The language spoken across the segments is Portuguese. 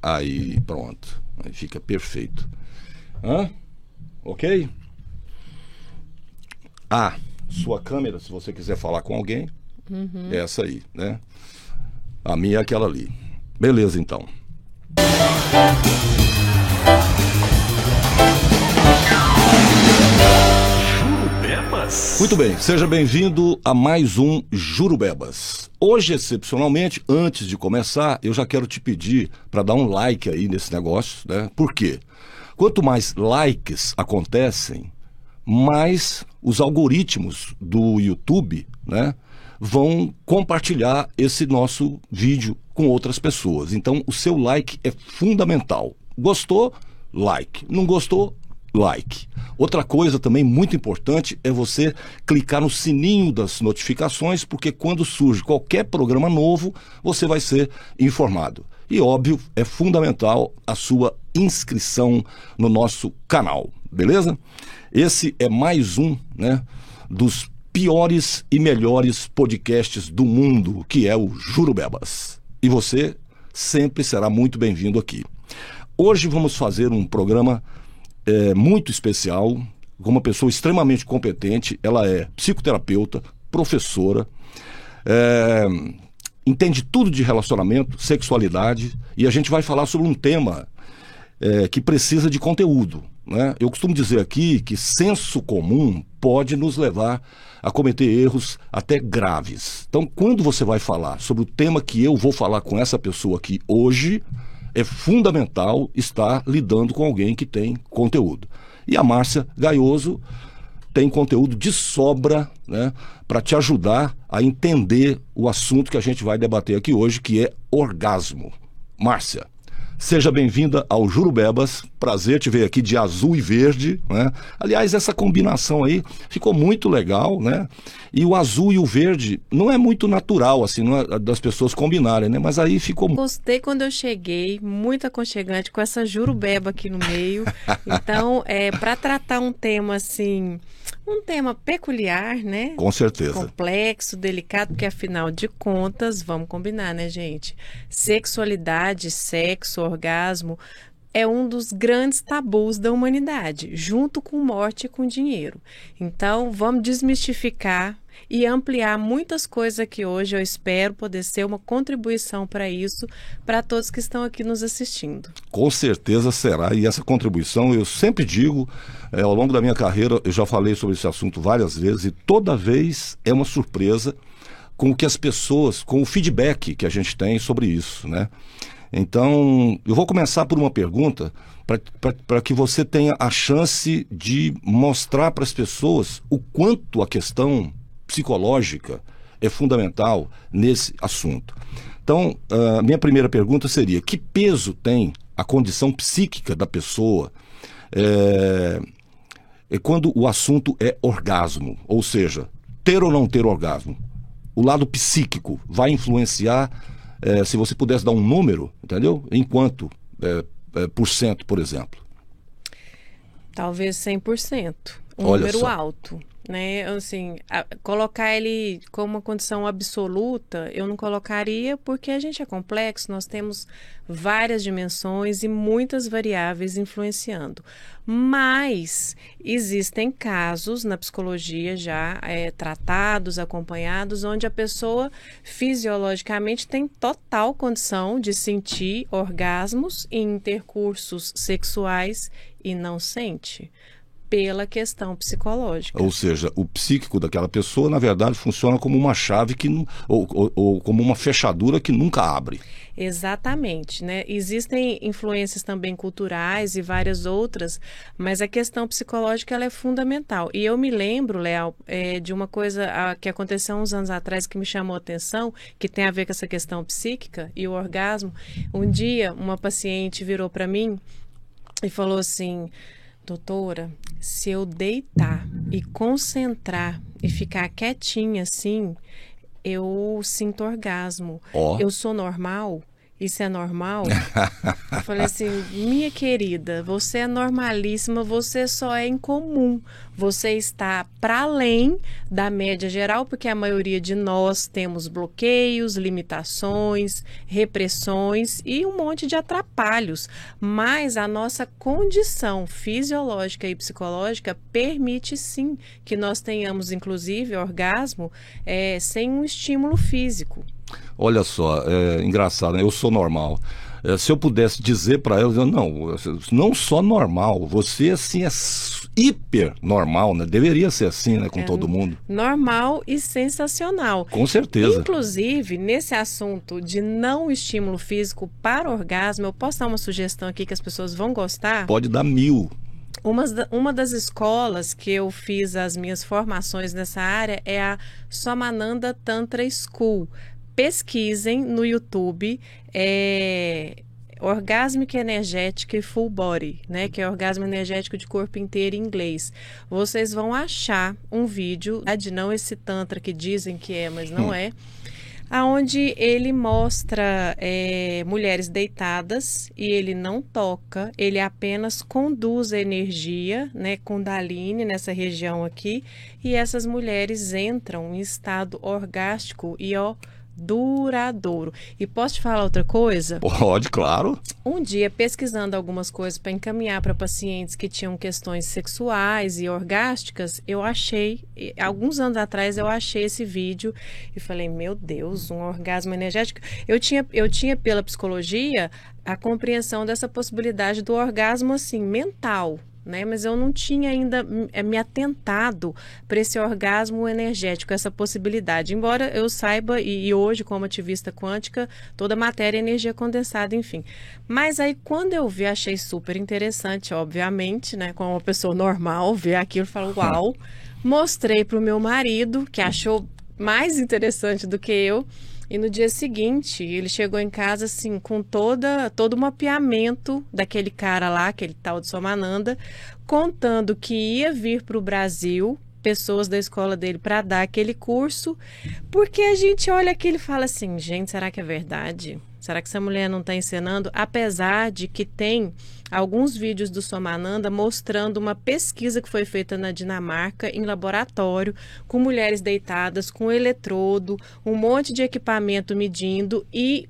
Aí, pronto. Aí fica perfeito. Ok? Sua câmera, se você quiser falar com alguém, é essa aí, né? A minha é aquela ali. Beleza, então. Jurubebas? Muito bem, seja bem-vindo a mais um Jurubebas. Hoje, excepcionalmente, antes de começar, eu já quero te pedir para dar um like aí nesse negócio, né? Por quê? Quanto mais likes acontecem, mais os algoritmos do YouTube, né, vão compartilhar esse nosso vídeo com outras pessoas. Então, o seu like é fundamental. Gostou? Like. Não gostou? Like. Outra coisa também muito importante é você clicar no sininho das notificações, porque quando surge qualquer programa novo, você vai ser informado. E óbvio, é fundamental a sua inscrição no nosso canal, beleza? Esse é mais um, né, dos piores e melhores podcasts do mundo, que é o Jurubebas. E você sempre será muito bem-vindo aqui. Hoje vamos fazer um programa muito especial, com uma pessoa extremamente competente. Ela é psicoterapeuta, professora, entende tudo de relacionamento, sexualidade, e a gente vai falar sobre um tema que precisa de conteúdo, né? Eu costumo dizer aqui que senso comum pode nos levar a cometer erros até graves. Então, quando você vai falar sobre o tema que eu vou falar com essa pessoa aqui hoje, é fundamental estar lidando com alguém que tem conteúdo. E a Márcia Gaioso tem conteúdo de sobra, né, para te ajudar a entender o assunto que a gente vai debater aqui hoje, que é orgasmo. Márcia, seja bem-vinda ao Jurubebas. Prazer te ver aqui de azul e verde, né? Aliás, essa combinação aí ficou muito legal, né? E o azul e o verde não é muito natural, assim, não é das pessoas combinarem, né? Mas aí ficou... Gostei quando eu cheguei, muito aconchegante, com essa jurubeba aqui no meio. Então, para tratar um tema assim, um tema peculiar, né? Com certeza. Complexo, delicado, porque afinal de contas, vamos combinar, né, gente? Sexualidade, sexo, orgasmo é um dos grandes tabus da humanidade, junto com morte e com dinheiro. Então, vamos desmistificar e ampliar muitas coisas aqui hoje. Eu espero poder ser uma contribuição para isso, para todos que estão aqui nos assistindo. Com certeza será, e essa contribuição, eu sempre digo, ao longo da minha carreira, eu já falei sobre esse assunto várias vezes, e toda vez é uma surpresa com o que as pessoas, com o feedback que a gente tem sobre isso, né? Então, eu vou começar por uma pergunta para que você tenha a chance de mostrar para as pessoas o quanto a questão psicológica é fundamental nesse assunto. Então, a minha primeira pergunta seria: que peso tem a condição psíquica da pessoa quando o assunto é orgasmo? Ou seja, ter ou não ter orgasmo? O lado psíquico vai influenciar, se você pudesse dar um número, entendeu? Em quanto por cento, por exemplo? Talvez 100%. Olha Número só. alto, né? Assim, colocar ele como uma condição absoluta, eu não colocaria, porque a gente é complexo, nós temos várias dimensões e muitas variáveis influenciando. Mas existem casos na psicologia já tratados, acompanhados, onde a pessoa fisiologicamente tem total condição de sentir orgasmos em intercursos sexuais e não sente, pela questão psicológica. Ou seja, o psíquico daquela pessoa, na verdade, funciona como uma chave que ou como uma fechadura que nunca abre. Exatamente, né? Existem influências também culturais e várias outras, mas a questão psicológica ela é fundamental. E eu me lembro, Leal, de uma coisa que aconteceu uns anos atrás que me chamou a atenção, que tem a ver com essa questão psíquica e o orgasmo. Um dia, uma paciente virou para mim e falou assim: doutora, se eu deitar e concentrar e ficar quietinha assim, eu sinto orgasmo. Ó. Eu sou normal? isso é normal? Eu falei assim, minha querida, você é normalíssima, você só é incomum. Você está para além da média geral, porque a maioria de nós temos bloqueios, limitações, repressões e um monte de atrapalhos. Mas a nossa condição fisiológica e psicológica permite sim que nós tenhamos, inclusive, orgasmo sem um estímulo físico. Olha só, é engraçado, né? Eu sou normal. Se eu pudesse dizer para ela, não só normal, você assim é hiper normal, né? Deveria ser assim, né? Com todo mundo. Normal e sensacional. Com certeza. Inclusive, nesse assunto de não estímulo físico para orgasmo, eu posso dar uma sugestão aqui que as pessoas vão gostar? Pode dar 1000. Uma das escolas que eu fiz as minhas formações nessa área é a Somananda Tantra School. Pesquisem no YouTube Orgásmica Energética e Full Body, né? Que é orgasmo energético de corpo inteiro em inglês. Vocês vão achar um vídeo, não esse tantra que dizem que é, mas não é, aonde ele mostra mulheres deitadas e ele não toca, ele apenas conduz a energia, né, Kundalini nessa região aqui, e essas mulheres entram em estado orgástico e duradouro. E posso te falar outra coisa? Pode, claro. Um dia, pesquisando algumas coisas para encaminhar para pacientes que tinham questões sexuais e orgásticas, eu achei, alguns anos atrás, eu achei esse vídeo e falei, meu Deus, um orgasmo energético. Eu tinha pela psicologia a compreensão dessa possibilidade do orgasmo assim, mental, né? Mas eu não tinha ainda me atentado para esse orgasmo energético, essa possibilidade. Embora eu saiba, e hoje, como ativista quântica, toda matéria é energia condensada, enfim. Mas aí, quando eu vi, achei super interessante, obviamente, né? Como uma pessoa normal, ver aquilo e falar, uau! Mostrei para o meu marido, que achou mais interessante do que eu. E no dia seguinte, ele chegou em casa assim, com todo o mapeamento daquele cara lá, aquele tal de Somananda, contando que ia vir para o Brasil pessoas da escola dele para dar aquele curso, porque a gente olha aquilo e fala assim, gente, será que é verdade? Será que essa mulher não está encenando? Apesar de que tem alguns vídeos do Somananda mostrando uma pesquisa que foi feita na Dinamarca em laboratório, com mulheres deitadas, com eletrodo, um monte de equipamento medindo e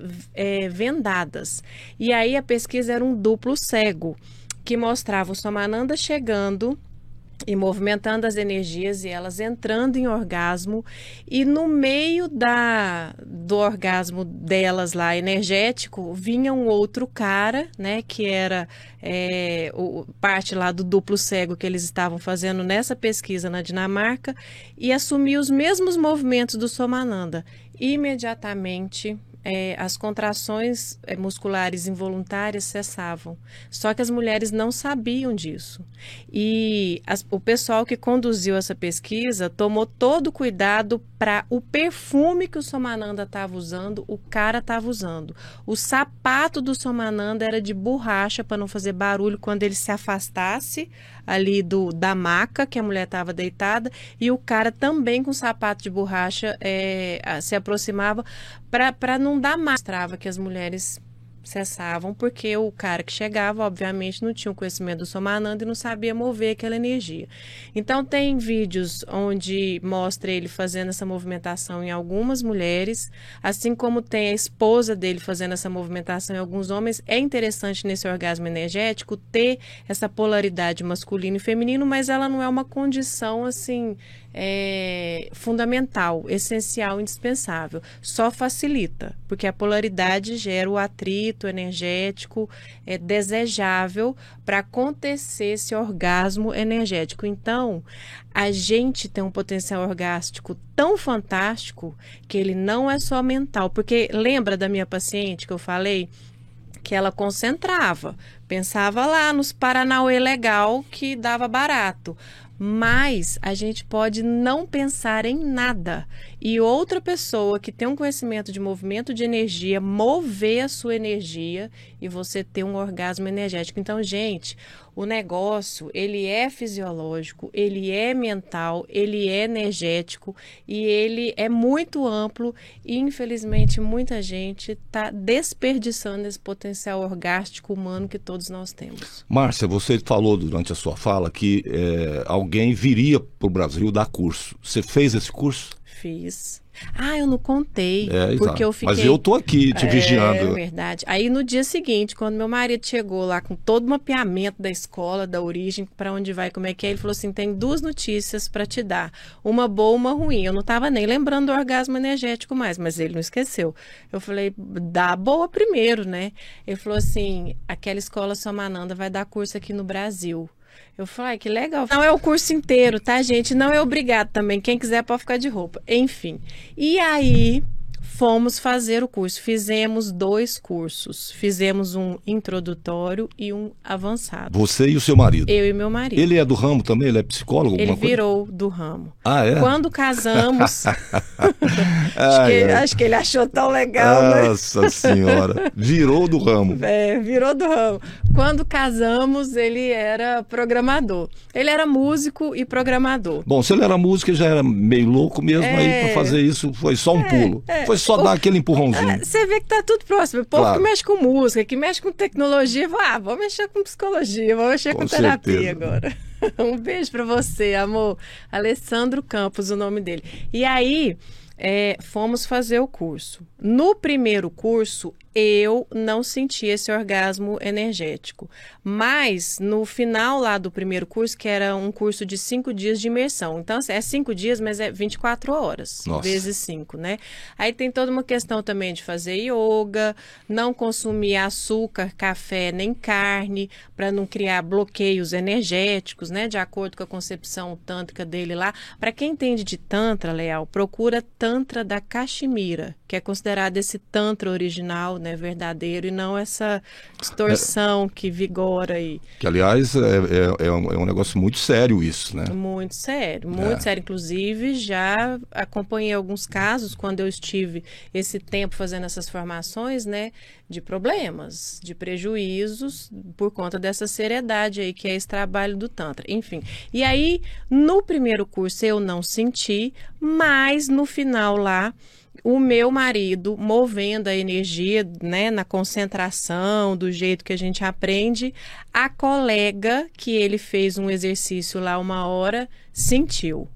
vendadas. E aí a pesquisa era um duplo cego, que mostrava o Somananda chegando e movimentando as energias e elas entrando em orgasmo, e no meio do orgasmo delas lá energético vinha um outro cara, né, que era parte lá do duplo cego que eles estavam fazendo nessa pesquisa na Dinamarca, e assumia os mesmos movimentos do Somananda. Imediatamente as contrações musculares involuntárias cessavam. Só que as mulheres não sabiam disso. E o pessoal que conduziu essa pesquisa tomou todo o cuidado para o perfume que o Somananda estava usando, o cara estava usando. O sapato do Somananda era de borracha para não fazer barulho quando ele se afastasse ali da maca que a mulher estava deitada, e o cara também com sapato de borracha se aproximava para não dar mais. Mostrava que as mulheres cessavam, porque o cara que chegava, obviamente, não tinha o conhecimento do Somananda e não sabia mover aquela energia. Então, tem vídeos onde mostra ele fazendo essa movimentação em algumas mulheres, assim como tem a esposa dele fazendo essa movimentação em alguns homens. É interessante nesse orgasmo energético ter essa polaridade masculino e feminino, mas ela não é uma condição, assim, fundamental, essencial, indispensável. Só facilita, porque a polaridade gera o atrito energético desejável para acontecer esse orgasmo energético. Então, a gente tem um potencial orgástico tão fantástico que ele não é só mental. Porque lembra da minha paciente que eu falei? Que ela concentrava, Pensava lá nos Paranauê legal que dava barato. Mas a gente pode não pensar em nada e outra pessoa que tem um conhecimento de movimento de energia mover a sua energia e você ter um orgasmo energético. Então, gente, o negócio, ele é fisiológico, ele é mental, ele é energético e ele é muito amplo e, infelizmente, muita gente está desperdiçando esse potencial orgástico humano que todos nós temos. Márcia, você falou durante a sua fala que alguém viria para o Brasil dar curso. Você fez esse curso? Fiz. Eu não contei, porque exato. eu fiquei... Mas eu tô aqui te vigiando. É verdade. Aí no dia seguinte, quando meu marido chegou lá com todo o mapeamento da escola, da origem, para onde vai, como é que é, ele falou assim, tem 2 notícias para te dar, uma boa, uma ruim. Eu não estava nem lembrando do orgasmo energético mais, mas ele não esqueceu. Eu falei, dá a boa primeiro, né? Ele falou assim, aquela escola Somananda vai dar curso aqui no Brasil. Eu falei, que legal. Não é o curso inteiro, tá, gente? Não é obrigado também. Quem quiser pode ficar de roupa. Enfim. E aí, fomos fazer o curso. Fizemos 2 cursos. Fizemos um introdutório e um avançado. Você e o seu marido? Eu e meu marido. Ele é do ramo também? Ele é psicólogo? Ele virou do ramo. Ah, é? Quando casamos... acho que ele achou tão legal, né? Nossa Senhora. Virou do ramo. Virou do ramo. Quando casamos, ele era programador. Ele era músico e programador. Bom, se ele era músico, ele já era meio louco mesmo, aí para fazer isso foi só um pulo. Foi só dar aquele empurrãozinho. Você vê que tá tudo próximo. O povo Claro. que mexe com música, que mexe com tecnologia, vou mexer com psicologia, vou mexer com terapia certeza. agora. Um beijo para você, amor. Alessandro Campos, o nome dele. E aí, fomos fazer o curso. No primeiro curso, eu não senti esse orgasmo energético. Mas, no final lá do primeiro curso, que era um curso de 5 dias de imersão. Então, é 5 dias, mas é 24 horas, Nossa. vezes 5, né? Aí tem toda uma questão também de fazer yoga, não consumir açúcar, café, nem carne, para não criar bloqueios energéticos, né? De acordo com a concepção tântrica dele lá. Para quem entende de Tantra, Leal, procura Tantra da Caxemira, que é considerado esse Tantra original, né, verdadeiro, e não essa distorção que vigora aí. Que, aliás, é um negócio muito sério isso, né? Muito sério, muito sério. Inclusive, já acompanhei alguns casos, quando eu estive esse tempo fazendo essas formações, né, de problemas, de prejuízos, por conta dessa seriedade aí, que é esse trabalho do Tantra. Enfim, e aí, no primeiro curso eu não senti, mas no final lá, o meu marido, movendo a energia, né, na concentração, do jeito que a gente aprende, a colega que ele fez um exercício lá 1 hora, sentiu.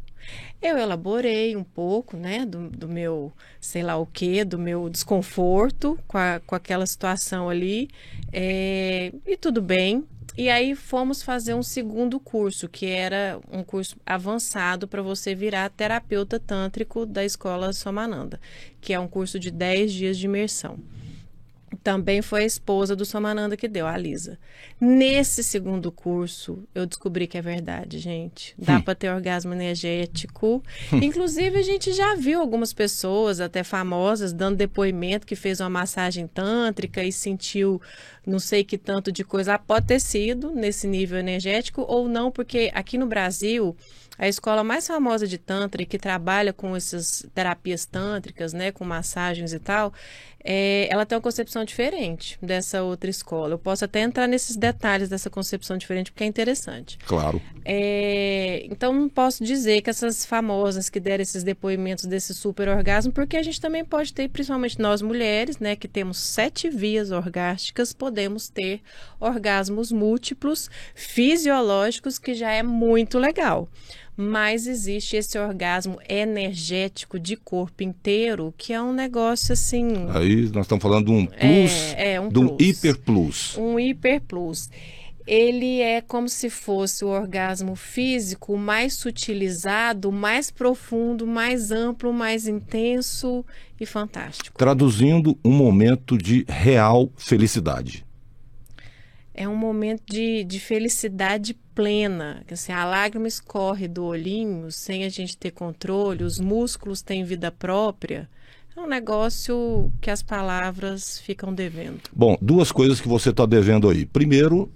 Eu elaborei um pouco, né, do meu, sei lá o quê, do meu desconforto com aquela situação ali, e tudo bem. E aí fomos fazer um segundo curso, que era um curso avançado para você virar terapeuta tântrico da escola Somananda, que é um curso de 10 dias de imersão. Também foi a esposa do Somananda que deu, a Lisa. Nesse segundo curso, eu descobri que é verdade, gente. Dá para ter orgasmo energético. Inclusive, a gente já viu algumas pessoas, até famosas, dando depoimento que fez uma massagem tântrica e sentiu não sei que tanto de coisa. Pode ter sido nesse nível energético ou não, porque aqui no Brasil, a escola mais famosa de Tantra e que trabalha com essas terapias tântricas, né, com massagens e tal, ela tem uma concepção diferente dessa outra escola. Eu posso até entrar nesses detalhes dessa concepção diferente, porque é interessante. Claro. Então, não posso dizer que essas famosas que deram esses depoimentos desse super orgasmo, porque a gente também pode ter, principalmente nós mulheres, né, que temos 7 vias orgásticas, podemos ter orgasmos múltiplos, fisiológicos, que já é muito legal. Mas existe esse orgasmo energético de corpo inteiro, que é um negócio assim... Aí nós estamos falando de um plus, de um hiper plus. Um hiper plus. Ele é como se fosse o orgasmo físico mais sutilizado, mais profundo, mais amplo, mais intenso e fantástico. Traduzindo, um momento de real felicidade. É um momento de felicidade plena, assim, a lágrima escorre do olhinho sem a gente ter controle, os músculos têm vida própria. É É um negócio que as palavras ficam devendo. Bom, duas coisas que você está devendo aí. Primeiro,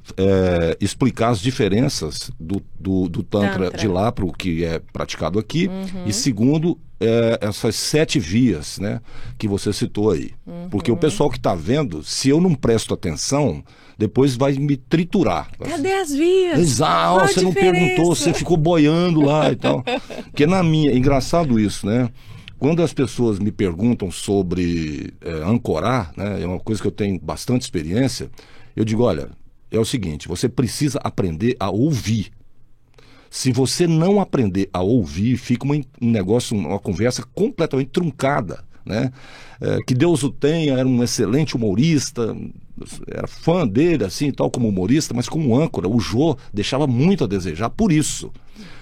explicar as diferenças do Tantra de lá para o que é praticado aqui. E segundo, essas 7 vias, né, que você citou aí. Porque o pessoal que está vendo, se eu não presto atenção, depois vai me triturar. Cadê as vias? Exato, você não perguntou, você ficou boiando lá e tal. Porque engraçado isso, né? Quando as pessoas me perguntam sobre ancorar, né, é uma coisa que eu tenho bastante experiência, eu digo, olha, é o seguinte, você precisa aprender a ouvir. Se você não aprender a ouvir, fica um negócio, uma conversa completamente truncada, né? Que Deus o tenha, era um excelente humorista, era fã dele, assim, tal como humorista, mas como âncora, o Jô deixava muito a desejar por isso.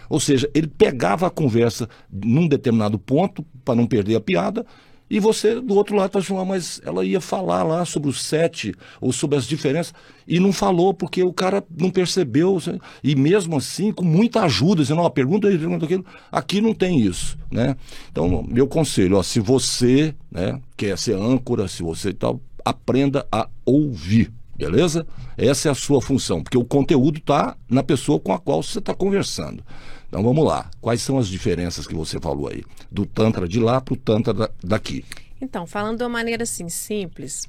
Ou seja, ele pegava a conversa num determinado ponto, para não perder a piada, e você, do outro lado, fala assim, mas ela ia falar lá sobre os 7, ou sobre as diferenças, e não falou, porque o cara não percebeu, e mesmo assim, com muita ajuda, dizendo, pergunta aí, pergunta aquilo, aqui não tem isso, né? Então, meu conselho, se você, né, quer ser âncora, se você e tal, aprenda a ouvir, beleza? Essa é a sua função, porque o conteúdo está na pessoa com a qual você está conversando. Então vamos lá, quais são as diferenças que você falou aí, do Tantra de lá para o Tantra daqui? Então, falando de uma maneira assim simples,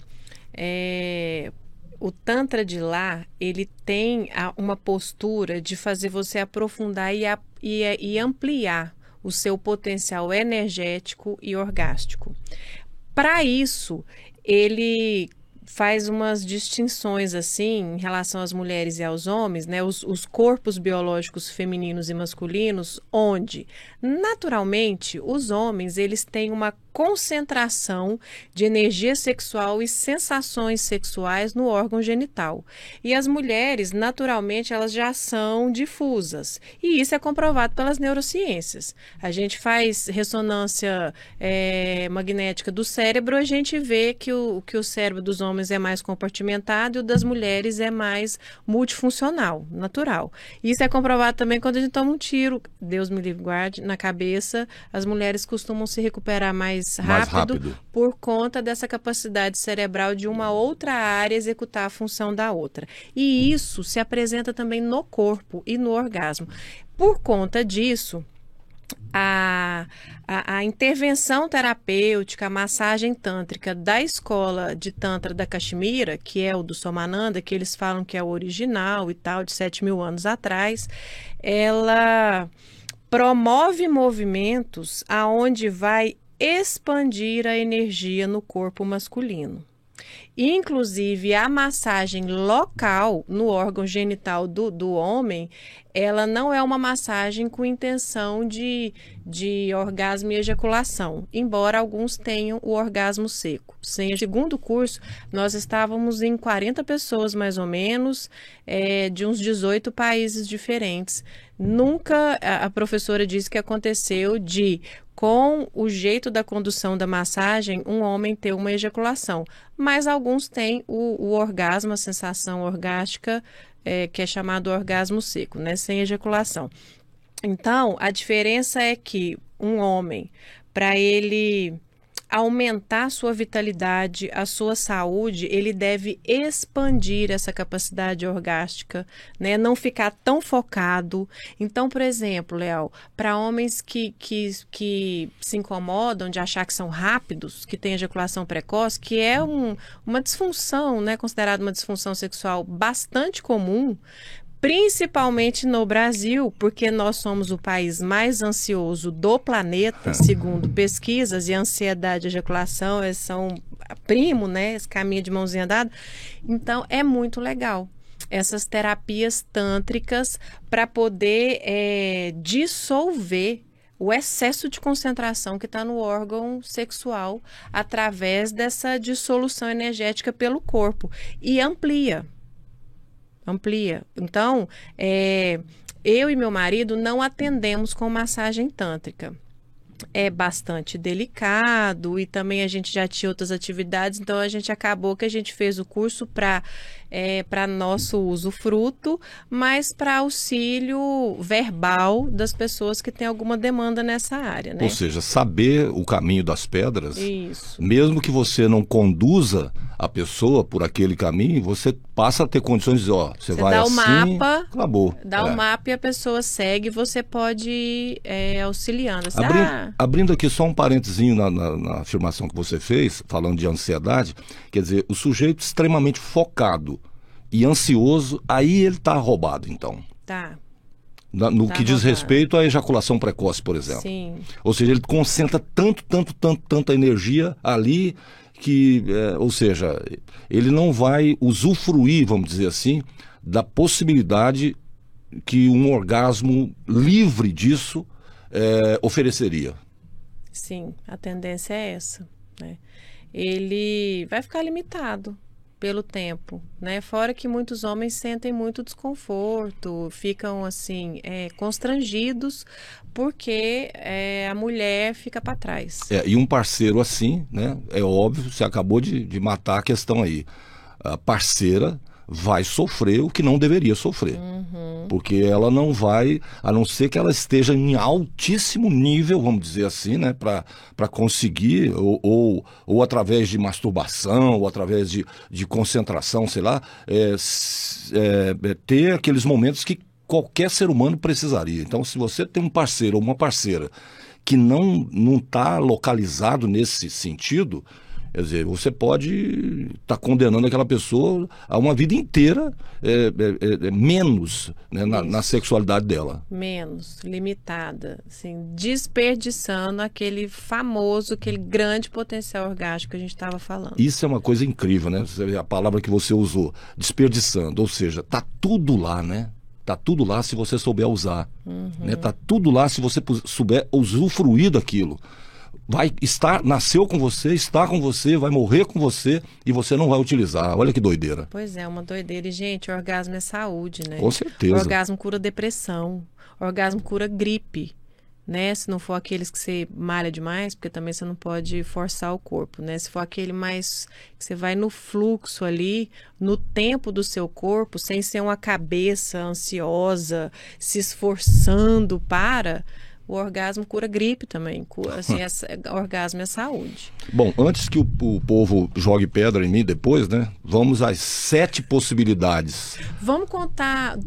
o Tantra de lá, ele tem uma postura de fazer você aprofundar e ampliar o seu potencial energético e orgástico. Para isso, ele faz umas distinções assim em relação às mulheres e aos homens, né? Os corpos biológicos femininos e masculinos, onde naturalmente os homens eles têm uma concentração de energia sexual e sensações sexuais no órgão genital. E as mulheres, naturalmente, elas já são difusas. E isso é comprovado pelas neurociências. A gente faz ressonância magnética do cérebro, a gente vê que o cérebro dos homens é mais compartimentado e o das mulheres é mais multifuncional, natural. Isso é comprovado também quando a gente toma um tiro, Deus me livre guarde, na cabeça, as mulheres costumam se recuperar mais rápido por conta dessa capacidade cerebral de uma outra área executar a função da outra. E isso se apresenta também no corpo e no orgasmo. Por conta disso, a intervenção terapêutica, a massagem tântrica da escola de Tantra da Caxemira, que é o do Somananda, que eles falam que é o original e tal, de 7.000 anos atrás, ela promove movimentos aonde vai expandir a energia no corpo masculino. Inclusive, a massagem local no órgão genital do homem, ela não é uma massagem com intenção de orgasmo e ejaculação, embora alguns tenham o orgasmo seco. No segundo curso, nós estávamos em 40 pessoas, mais ou menos, de uns 18 países diferentes. Nunca a professora disse que aconteceu com o jeito da condução da massagem, um homem ter uma ejaculação. Mas alguns têm o orgasmo, a sensação orgástica, que é chamado orgasmo seco, né? Sem ejaculação. Então, a diferença é que um homem, para ele aumentar a sua vitalidade, a sua saúde, ele deve expandir essa capacidade orgástica, né? Não ficar tão focado. Então, por exemplo, Léo, para homens que se incomodam de achar que são rápidos, que têm ejaculação precoce, que é uma disfunção, né? Considerada uma disfunção sexual bastante comum, principalmente no Brasil, porque nós somos o país mais ansioso do planeta, segundo pesquisas, e a ansiedade e a ejaculação são primo, né? Esse caminho de mãozinha dada. Então, é muito legal essas terapias tântricas para poder dissolver o excesso de concentração que está no órgão sexual através dessa dissolução energética pelo corpo e amplia. Então, eu e meu marido não atendemos com massagem tântrica. é bastante delicado e também a gente já tinha outras atividades, então a gente acabou que a gente fez o curso para nosso usufruto, mas para auxílio verbal das pessoas que têm alguma demanda nessa área, né? Ou seja, saber o caminho das pedras, Isso. mesmo que você não conduza a pessoa por aquele caminho, você passa a ter condições de dizer, ó, você vai dá o assim, mapa, acabou. Dá o mapa e a pessoa segue, você pode ir auxiliando. Assim, Abrindo aqui só um parentezinho na afirmação que você fez, falando de ansiedade, quer dizer, o sujeito extremamente focado e ansioso, aí ele está roubado, então. Tá. No que diz respeito à ejaculação precoce, por exemplo. Sim. Ou seja, ele concentra tanta energia ali que, ou seja, ele não vai usufruir, vamos dizer assim, da possibilidade que um orgasmo livre disso ofereceria. Sim, a tendência é essa, né? Ele vai ficar limitado pelo tempo, né? Fora que muitos homens sentem muito desconforto, ficam assim, constrangidos porque a mulher fica para trás. E um parceiro assim, né? É óbvio, você acabou de matar a questão aí. A parceira vai sofrer o que não deveria sofrer. Porque ela não vai, a não ser que ela esteja em altíssimo nível, vamos dizer assim, né, para conseguir, ou através de masturbação, ou através de concentração, sei lá, ter aqueles momentos que qualquer ser humano precisaria. Então, se você tem um parceiro ou uma parceira que não está localizado nesse sentido, quer dizer, você pode estar condenando aquela pessoa a uma vida inteira menos, né, na sexualidade dela. Menos, limitada, assim, desperdiçando aquele grande potencial orgástico que a gente estava falando. Isso é uma coisa incrível, né? A palavra que você usou, desperdiçando, ou seja, tá tudo lá, né? Tá tudo lá se você souber usar, né? Tá tudo lá se você souber usufruir daquilo. Nasceu com você, está com você, vai morrer com você e você não vai utilizar. Olha que doideira. Pois é, uma doideira. E, gente, orgasmo é saúde, né? Com certeza. Orgasmo cura depressão, orgasmo cura gripe, né? Se não for aqueles que você malha demais, porque também você não pode forçar o corpo, né? Se for aquele mais que você vai no fluxo ali, no tempo do seu corpo, sem ser uma cabeça ansiosa, se esforçando o orgasmo cura gripe também. Assim, orgasmo é saúde. Bom, antes que o povo jogue pedra em mim depois, né? Vamos às 7 possibilidades. Vamos contar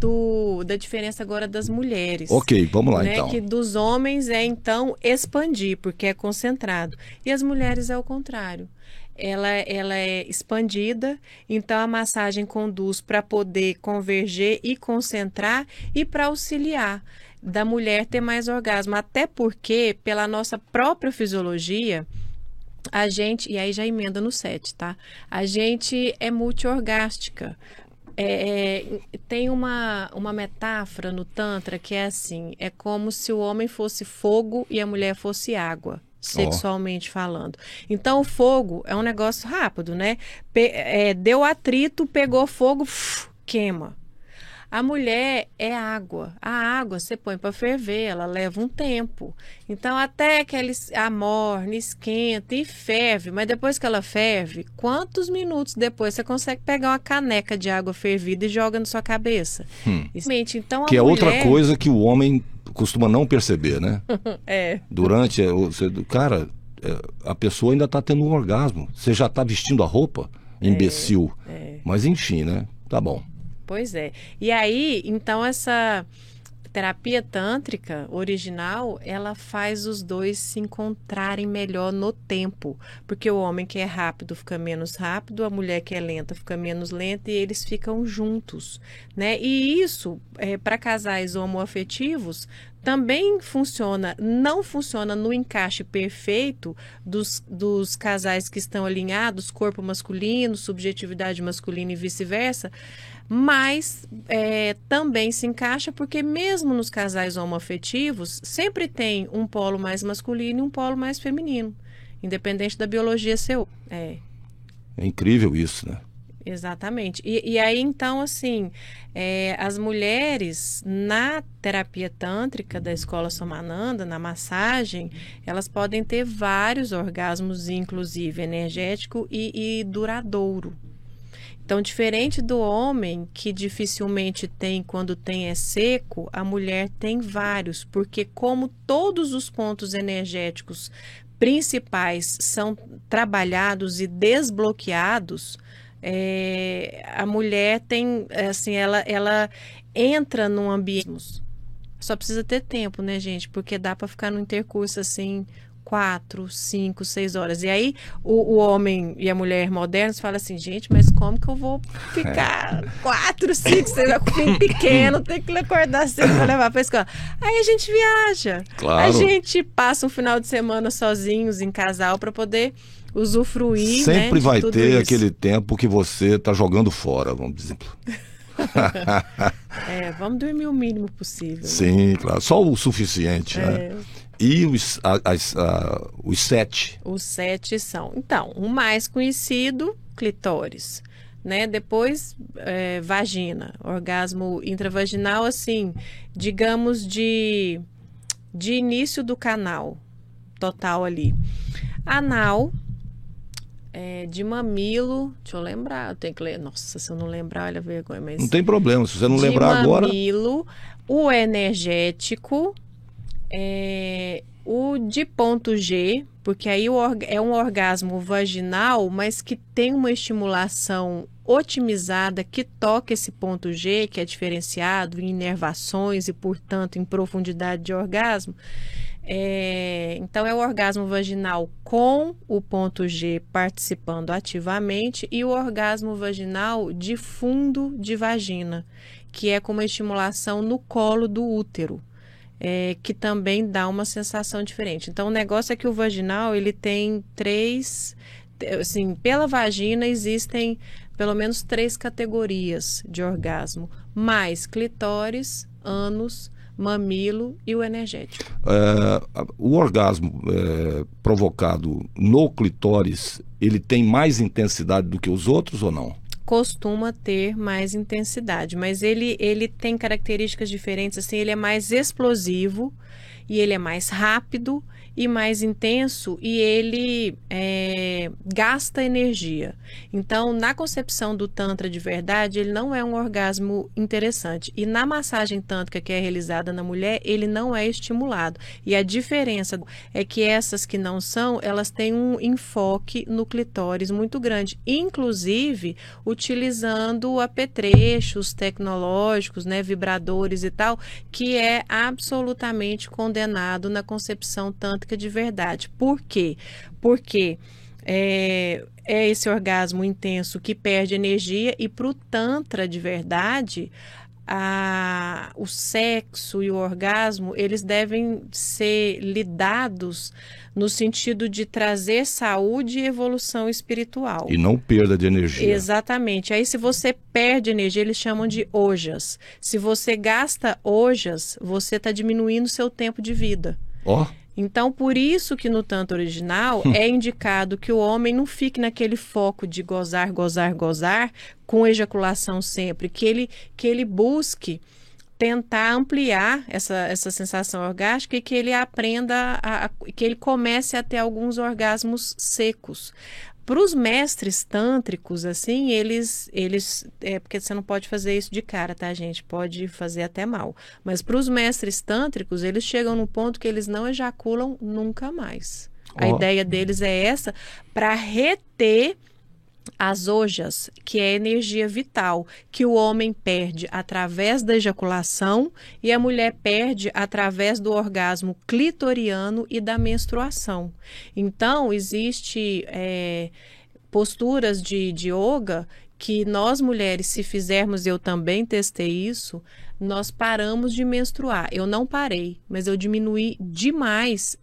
da diferença agora das mulheres. Ok, vamos lá, né? então. Que dos homens então, expandir, porque é concentrado. E as mulheres é o contrário. Ela é expandida, então a massagem conduz para poder converger e concentrar e para auxiliar da mulher ter mais orgasmo, até porque pela nossa própria fisiologia a gente, e aí já emenda no 7, tá? A gente é multiorgástica. Tem uma metáfora no Tantra que é assim, é como se o homem fosse fogo e a mulher fosse água, sexualmente falando. Então o fogo é um negócio rápido, né? Deu atrito, pegou fogo, queima. A mulher é água. A água você põe para ferver, ela leva um tempo. Então, até que ela amorne, esquenta e ferve. Mas depois que ela ferve, quantos minutos depois você consegue pegar uma caneca de água fervida e joga na sua cabeça? Então, que é outra coisa que o homem costuma não perceber, né? Durante... Cara, a pessoa ainda está tendo um orgasmo. Você já está vestindo a roupa? Imbecil. Mas enfim, né? Tá bom. Pois é. E aí, então, essa terapia tântrica original, ela faz os dois se encontrarem melhor no tempo. Porque o homem que é rápido fica menos rápido, a mulher que é lenta fica menos lenta e eles ficam juntos, né? E isso, para casais homoafetivos, também funciona, não funciona no encaixe perfeito dos casais que estão alinhados, corpo masculino, subjetividade masculina e vice-versa, mas também se encaixa porque mesmo nos casais homoafetivos sempre tem um polo mais masculino e um polo mais feminino, independente da biologia ser. É incrível isso, né? Exatamente. E aí, então, assim, as mulheres na terapia tântrica da escola Somananda, na massagem, elas podem ter vários orgasmos, inclusive energético e duradouro. Então, diferente do homem, que dificilmente tem, quando tem é seco, a mulher tem vários, porque como todos os pontos energéticos principais são trabalhados e desbloqueados, a mulher tem, assim, ela entra num ambiente. Só precisa ter tempo, né, gente? Porque dá para ficar no intercurso assim 4, 5, 6 horas. E aí o homem e a mulher modernos falam assim, gente, mas como que eu vou ficar 4, 5, 6 horas com o filho pequeno, tem que acordar cedo para levar para a escola. Aí a gente viaja. Claro. A gente passa um final de semana sozinhos, em casal, para poder usufruir, Sempre né, vai de tudo ter isso. aquele tempo que você está jogando fora, vamos dizer. Vamos dormir o mínimo possível. Né? Sim, claro. Só o suficiente, né? E os 7? Os 7 são. Então, o mais conhecido, clitóris. Né? Depois, vagina. Orgasmo intravaginal, assim, digamos, de início do canal total ali. Anal, de mamilo. Deixa eu lembrar, eu tenho que ler. Nossa, se eu não lembrar, olha a vergonha. Mas Não tem problema, se você não lembrar agora. De mamilo, o energético. O de ponto G, porque aí é um orgasmo vaginal, mas que tem uma estimulação otimizada que toca esse ponto G, que é diferenciado em inervações e, portanto, em profundidade de orgasmo. Então, é o orgasmo vaginal com o ponto G participando ativamente e o orgasmo vaginal de fundo de vagina, que é com uma estimulação no colo do útero. Que também dá uma sensação diferente. Então, o negócio é que o vaginal, ele tem 3... Assim, pela vagina existem pelo menos 3 categorias de orgasmo. Mais clitóris, ânus, mamilo e o energético. O orgasmo provocado no clitóris, ele tem mais intensidade do que os outros ou não? Costuma ter mais intensidade, mas ele tem características diferentes, assim, ele é mais explosivo e ele é mais rápido e mais intenso e ele gasta energia. Então, na concepção do Tantra de verdade, ele não é um orgasmo interessante. E na massagem tântrica que é realizada na mulher, ele não é estimulado. E a diferença é que essas que não são, elas têm um enfoque no clitóris muito grande, inclusive utilizando apetrechos tecnológicos, né, vibradores e tal, que é absolutamente condenado na concepção tântrica de verdade. Por quê? Porque é esse orgasmo intenso que perde energia e para o Tantra de verdade, o sexo e o orgasmo, eles devem ser lidados no sentido de trazer saúde e evolução espiritual. E não perda de energia. Exatamente. Aí se você perde energia, eles chamam de ojas. Se você gasta ojas, você está diminuindo o seu tempo de vida. Então, por isso que no Tantra original é indicado que o homem não fique naquele foco de gozar, gozar, gozar, com ejaculação sempre, que ele busque tentar ampliar essa sensação orgástica e que ele aprenda, que ele comece a ter alguns orgasmos secos. Para os mestres tântricos, assim, eles porque você não pode fazer isso de cara, tá, gente? Pode fazer até mal. Mas para os mestres tântricos, eles chegam no ponto que eles não ejaculam nunca mais. A ideia deles é essa, para reter as ojas, que é a energia vital, que o homem perde através da ejaculação e a mulher perde através do orgasmo clitoriano e da menstruação. Então, existe posturas de yoga que nós mulheres, se fizermos, eu também testei isso, nós paramos de menstruar. Eu não parei, mas eu diminuí demais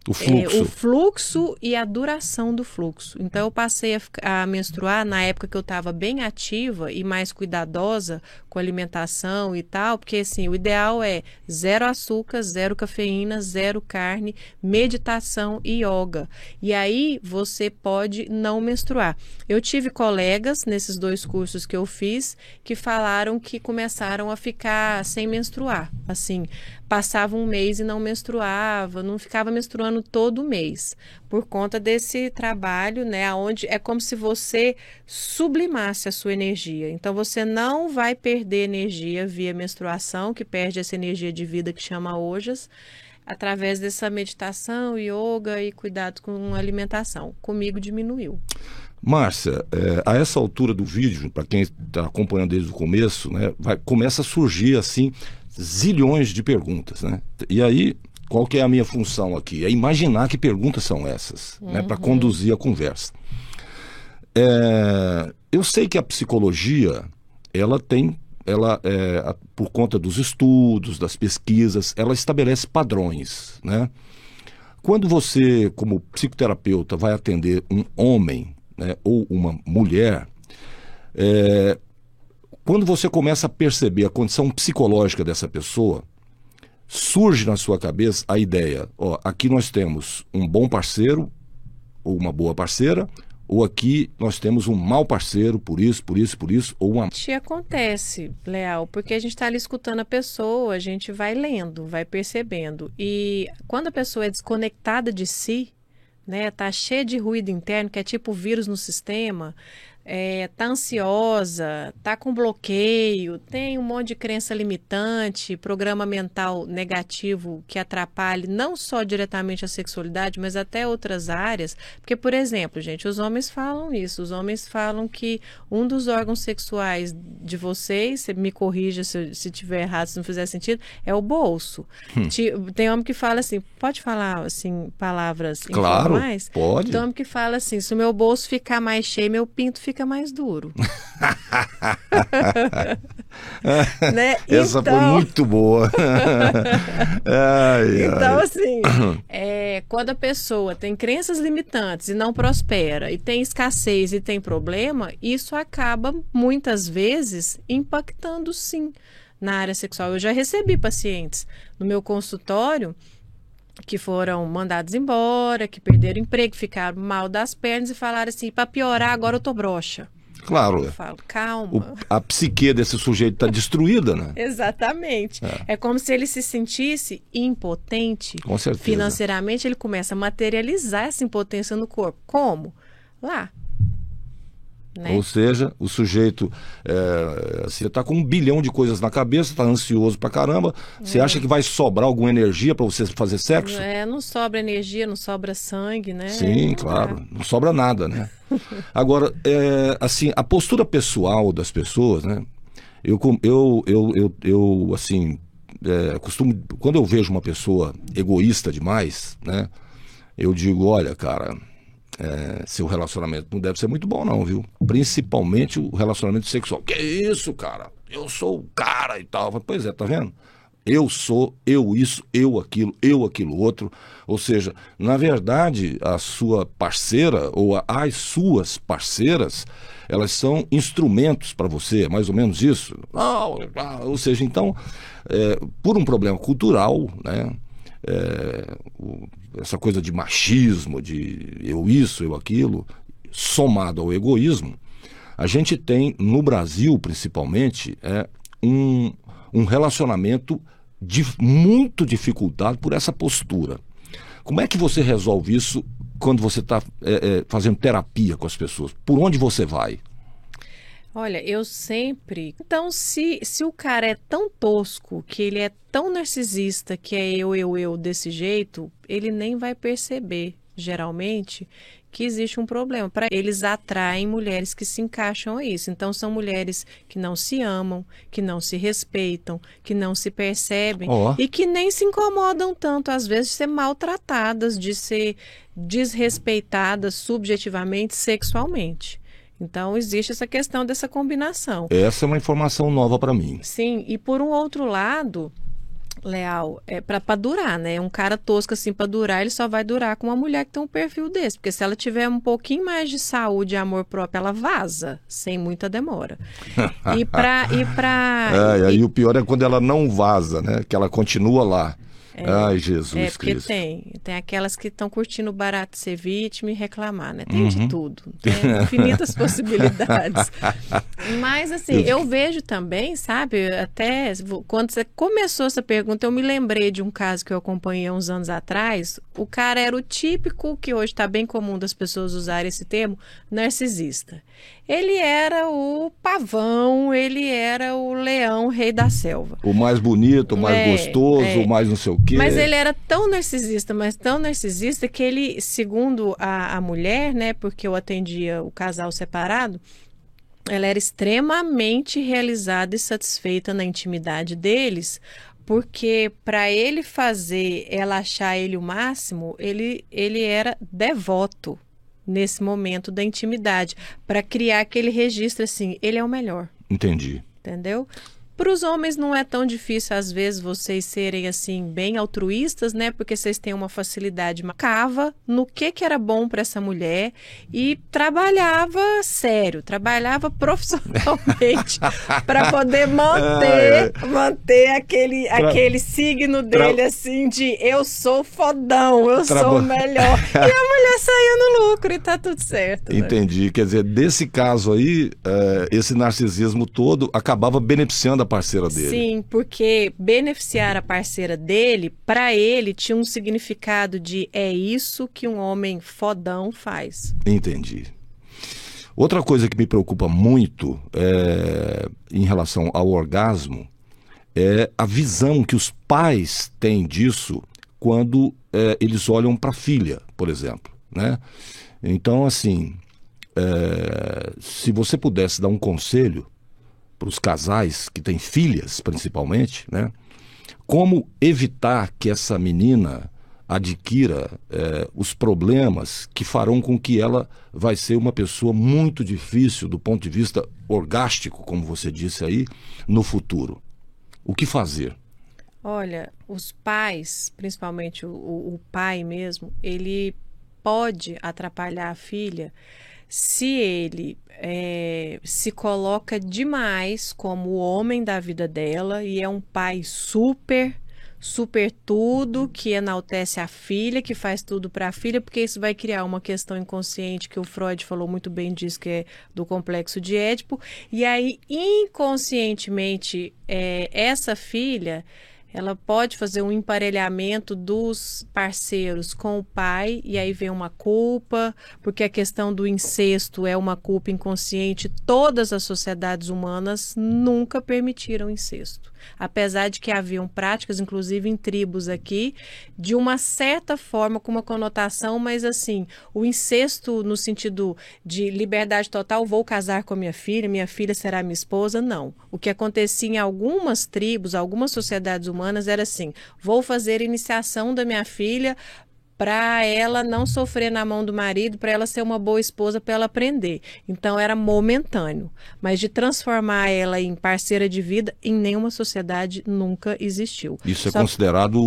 O fluxo. O fluxo e a duração do fluxo. Então, eu passei a menstruar na época que eu estava bem ativa e mais cuidadosa com a alimentação e tal, porque assim, o ideal é 0 açúcar, 0 cafeína, 0 carne, meditação e yoga. E aí, você pode não menstruar. Eu tive colegas nesses 2 cursos que eu fiz que falaram que começaram a ficar sem menstruar. Assim, passava um mês e não menstruava, não ficava menstruando todo mês, por conta desse trabalho, né, onde é como se você sublimasse a sua energia. Então, você não vai perder energia via menstruação, que perde essa energia de vida que chama ojas, através dessa meditação, yoga e cuidado com a alimentação. Comigo diminuiu. Márcia, a essa altura do vídeo, para quem está acompanhando desde o começo, né, começa a surgir assim zilhões de perguntas, né? E aí, qual que é a minha função aqui? É imaginar que perguntas são essas, né, para conduzir a conversa. Eu sei que a psicologia, por conta dos estudos, das pesquisas, ela estabelece padrões, né? Quando você, como psicoterapeuta, vai atender um homem, né, ou uma mulher, quando você começa a perceber a condição psicológica dessa pessoa, surge na sua cabeça a ideia, aqui nós temos um bom parceiro ou uma boa parceira, ou aqui nós temos um mau parceiro por isso, ou uma... Acontece, Leal, porque a gente está ali escutando a pessoa, a gente vai lendo, vai percebendo. E quando a pessoa é desconectada de si, né, tá cheia de ruído interno, que é tipo vírus no sistema, tá ansiosa, tá com bloqueio, tem um monte de crença limitante, programa mental negativo que atrapalhe não só diretamente a sexualidade, mas até outras áreas. Porque, por exemplo, gente, os homens falam isso, os homens falam que um dos órgãos sexuais de vocês, você me corrija se tiver errado, se não fizer sentido, é o bolso. Tem homem que fala assim, pode falar assim, palavras informais? Claro, pode. Tem homem que fala assim, se o meu bolso ficar mais cheio, meu pinto fica mais duro. Né? Essa foi muito boa. Então, assim, quando a pessoa tem crenças limitantes e não prospera, e tem escassez e tem problema, isso acaba, muitas vezes, impactando, sim, na área sexual. Eu já recebi pacientes no meu consultório que foram mandados embora, que perderam emprego, que ficaram mal das pernas e falaram assim, para piorar, agora eu tô broxa. Claro. Eu falo, calma. A psique desse sujeito está destruída, né? Exatamente. É como se ele se sentisse impotente. Com certeza. Financeiramente, ele começa a materializar essa impotência no corpo. Como? Lá. Né? Ou seja, o sujeito você está com 1 bilhão de coisas na cabeça, está ansioso pra caramba, você acha que vai sobrar alguma energia para você fazer sexo? Não sobra energia, não sobra sangue, né? Sim, claro, não sobra nada, né? Agora, assim, a postura pessoal das pessoas, né? Eu assim, costumo, quando eu vejo uma pessoa egoísta demais, né? Eu digo, olha, cara, seu relacionamento não deve ser muito bom não, viu? Principalmente o relacionamento sexual. Que isso, cara? Eu sou o cara e tal. Pois é, tá vendo? Eu sou, eu isso, eu aquilo outro. Ou seja, na verdade, a sua parceira ou as suas parceiras, elas são instrumentos para você, é mais ou menos isso. Ou seja, então, por um problema cultural, né? Essa coisa de machismo, de eu isso, eu aquilo, somado ao egoísmo, a gente tem no Brasil principalmente um relacionamento muito dificultado por essa postura. Como é que você resolve isso quando você está fazendo terapia com as pessoas? Por onde você vai? Olha, eu sempre... Então, se o cara é tão tosco, que ele é tão narcisista, que é eu desse jeito, ele nem vai perceber, geralmente, que existe um problema. Para eles atraem mulheres que se encaixam a isso. Então, são mulheres que não se amam, que não se respeitam, que não se percebem e que nem se incomodam tanto, às vezes, de ser maltratadas, de ser desrespeitadas subjetivamente, sexualmente. Então, existe essa questão dessa combinação. Essa é uma informação nova para mim. Sim, e por um outro lado, Leal, é pra durar, né? Um cara tosco assim pra durar, ele só vai durar com uma mulher que tem um perfil desse. Porque se ela tiver um pouquinho mais de saúde e amor próprio, ela vaza, sem muita demora. E o pior é quando ela não vaza, né? Que ela continua lá. Ai, Jesus porque Cristo. tem aquelas que estão curtindo o barato de ser vítima e reclamar, né? Tem de tudo, tem infinitas possibilidades. Mas assim, eu vejo também, sabe, até quando você começou essa pergunta, eu me lembrei de um caso que eu acompanhei há uns anos atrás. O cara era o típico, que hoje está bem comum das pessoas usarem esse termo, narcisista. Ele era o pavão, ele era o leão, rei da selva. O mais bonito, o mais gostoso, o mais não sei o quê. Mas ele era tão narcisista, mas tão narcisista que ele, segundo a mulher, né, porque eu atendia o casal separado, ela era extremamente realizada e satisfeita na intimidade deles, porque para ele fazer ela achar ele o máximo, ele era devoto nesse momento da intimidade, para criar aquele registro assim, ele é o melhor. Entendi. Entendeu? Para os homens não é tão difícil, às vezes, vocês serem, assim, bem altruístas, né? Porque vocês têm uma facilidade. Cava no que era bom para essa mulher e trabalhava sério, trabalhava profissionalmente para poder manter aquele signo dele, assim, de eu sou fodão, eu sou o melhor. E a mulher saiu no lucro e tá tudo certo. Entendi. Né? Quer dizer, desse caso aí, esse narcisismo todo acabava beneficiando a parceira dele. Sim, porque beneficiar a parceira dele, para ele, tinha um significado de é isso que um homem fodão faz. Entendi. Outra coisa que me preocupa muito em relação ao orgasmo é a visão que os pais têm disso quando eles olham para a filha, por exemplo, né? Então, assim, se você pudesse dar um conselho para os casais que têm filhas, principalmente, né? Como evitar que essa menina adquira os problemas que farão com que ela vai ser uma pessoa muito difícil do ponto de vista orgástico, como você disse aí, no futuro. O que fazer? Olha, os pais, principalmente o pai mesmo, ele pode atrapalhar a filha se ele se coloca demais como o homem da vida dela e é um pai super tudo, que enaltece a filha, que faz tudo para a filha, porque isso vai criar uma questão inconsciente, que o Freud falou muito bem disso, que é do complexo de Édipo, e aí inconscientemente essa filha, ela pode fazer um emparelhamento dos parceiros com o pai e aí vem uma culpa, porque a questão do incesto é uma culpa inconsciente. Todas as sociedades humanas nunca permitiram incesto. Apesar de que haviam práticas, inclusive em tribos aqui, de uma certa forma, com uma conotação, mas assim, o incesto no sentido de liberdade total, vou casar com minha filha será minha esposa, não. O que acontecia em algumas tribos, algumas sociedades humanas era assim, vou fazer iniciação da minha filha para ela não sofrer na mão do marido, para ela ser uma boa esposa, para ela aprender. Então era momentâneo, mas de transformar ela em parceira de vida, em nenhuma sociedade nunca existiu. Isso é considerado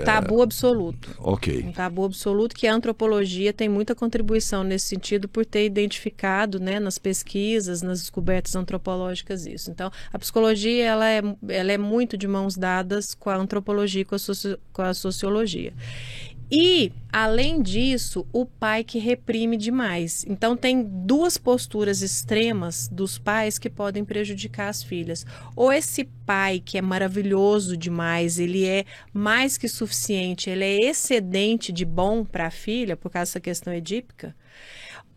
tabu absoluto. Ok. Um tabu absoluto, que a antropologia tem muita contribuição nesse sentido por ter identificado, né, nas pesquisas, nas descobertas antropológicas isso. Então, a psicologia ela é muito de mãos dadas com a antropologia e com a sociologia. E, além disso, o pai que reprime demais. Então, tem duas posturas extremas dos pais que podem prejudicar as filhas. Ou esse pai que é maravilhoso demais, ele é mais que suficiente, ele é excedente de bom para a filha, por causa dessa questão edípica.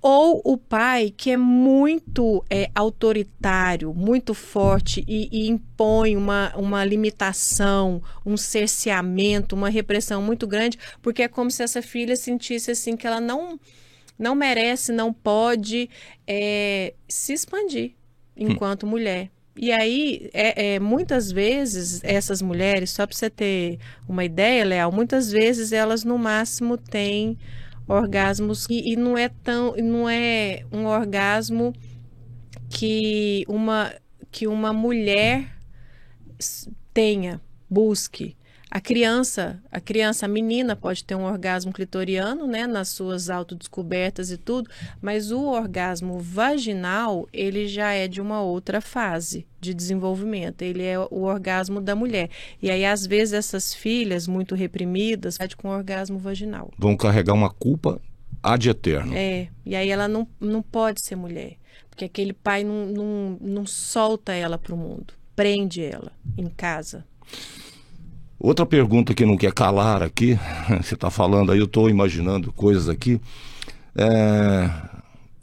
Ou o pai que é muito autoritário, muito forte e impõe uma limitação, um cerceamento, uma repressão muito grande, porque é como se essa filha sentisse assim que ela não merece, não pode se expandir enquanto mulher. E aí, muitas vezes, essas mulheres, só para você ter uma ideia, Leal, muitas vezes elas no máximo têm orgasmos e não é um orgasmo que uma mulher tenha, busque. A menina pode ter um orgasmo clitoriano, né, nas suas autodescobertas e tudo, mas o orgasmo vaginal, ele já é de uma outra fase de desenvolvimento, ele é o orgasmo da mulher. E aí, às vezes, essas filhas muito reprimidas, com orgasmo vaginal. Vão carregar uma culpa ad eterno. E aí ela não pode ser mulher, porque aquele pai não solta ela para o mundo, prende ela em casa. Outra pergunta que não quer calar aqui, você está falando aí, eu estou imaginando coisas aqui.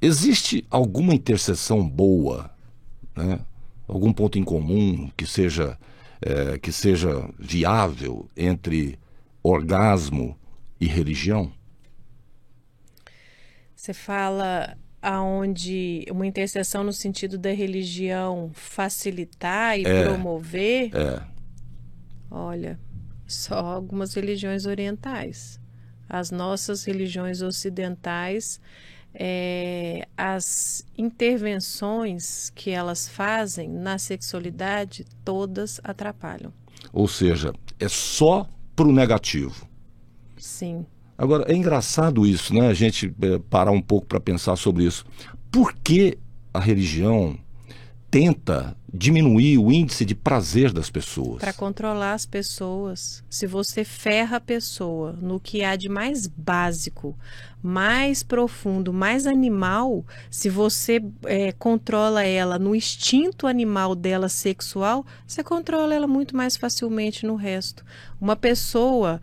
Existe alguma interseção boa, né? Algum ponto em comum que seja viável entre orgasmo e religião? Você fala aonde uma interseção no sentido da religião facilitar e promover? Olha, só algumas religiões orientais. As nossas religiões ocidentais, as intervenções que elas fazem na sexualidade, todas atrapalham. Ou seja, é só pro negativo. Sim. Agora, é engraçado isso, né? A gente parar um pouco para pensar sobre isso. Por que a religião tenta diminuir o índice de prazer das pessoas? Para controlar as pessoas. Se você ferra a pessoa no que há de mais básico, mais profundo, mais animal, se você controla ela no instinto animal dela sexual, você controla ela muito mais facilmente no resto. Uma pessoa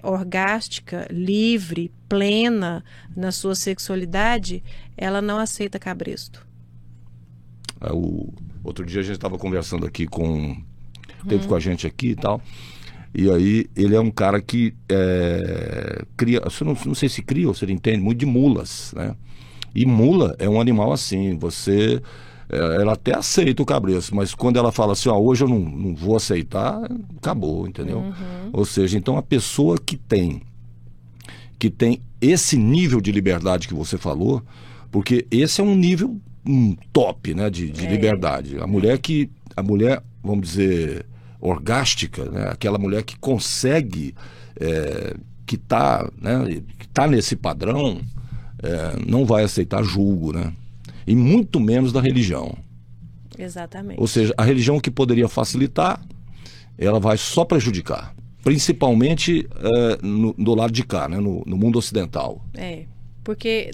orgástica, livre, plena na sua sexualidade, ela não aceita cabresto. Outro dia a gente estava conversando aqui teve com a gente aqui e tal, e aí ele é um cara que cria, não sei se cria ou se ele entende muito de mulas, né? E mula é um animal assim, ela até aceita o cabresto, mas quando ela fala assim, hoje eu não vou aceitar, acabou, entendeu? Ou seja, então a pessoa que tem esse nível de liberdade que você falou, porque esse é um nível top, né, de liberdade. A mulher, vamos dizer, orgástica, né, aquela mulher que consegue, que tá nesse padrão, não vai aceitar julgo, né? E muito menos da religião. Exatamente. Ou seja, a religião que poderia facilitar, ela vai só prejudicar. Principalmente do lado de cá, né, no mundo ocidental. Porque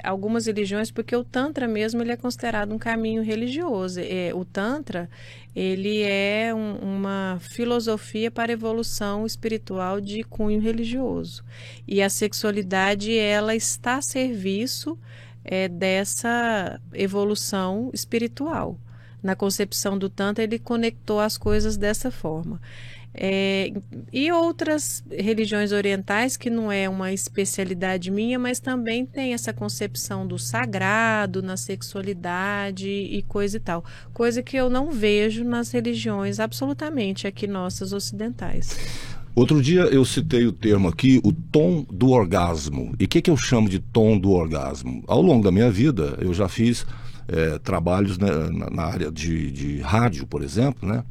algumas religiões, porque o Tantra mesmo ele é considerado um caminho religioso. O Tantra, ele é uma filosofia para a evolução espiritual de cunho religioso. E a sexualidade, ela está a serviço dessa evolução espiritual. Na concepção do Tantra, ele conectou as coisas dessa forma. E outras religiões orientais, que não é uma especialidade minha, mas também tem essa concepção do sagrado na sexualidade e coisa e tal. Coisa que eu não vejo nas religiões absolutamente aqui nossas ocidentais. Outro dia eu citei o termo aqui, o tom do orgasmo. E o que eu chamo de tom do orgasmo? Ao longo da minha vida, eu já fiz trabalhos, né, na área de rádio, por exemplo, né?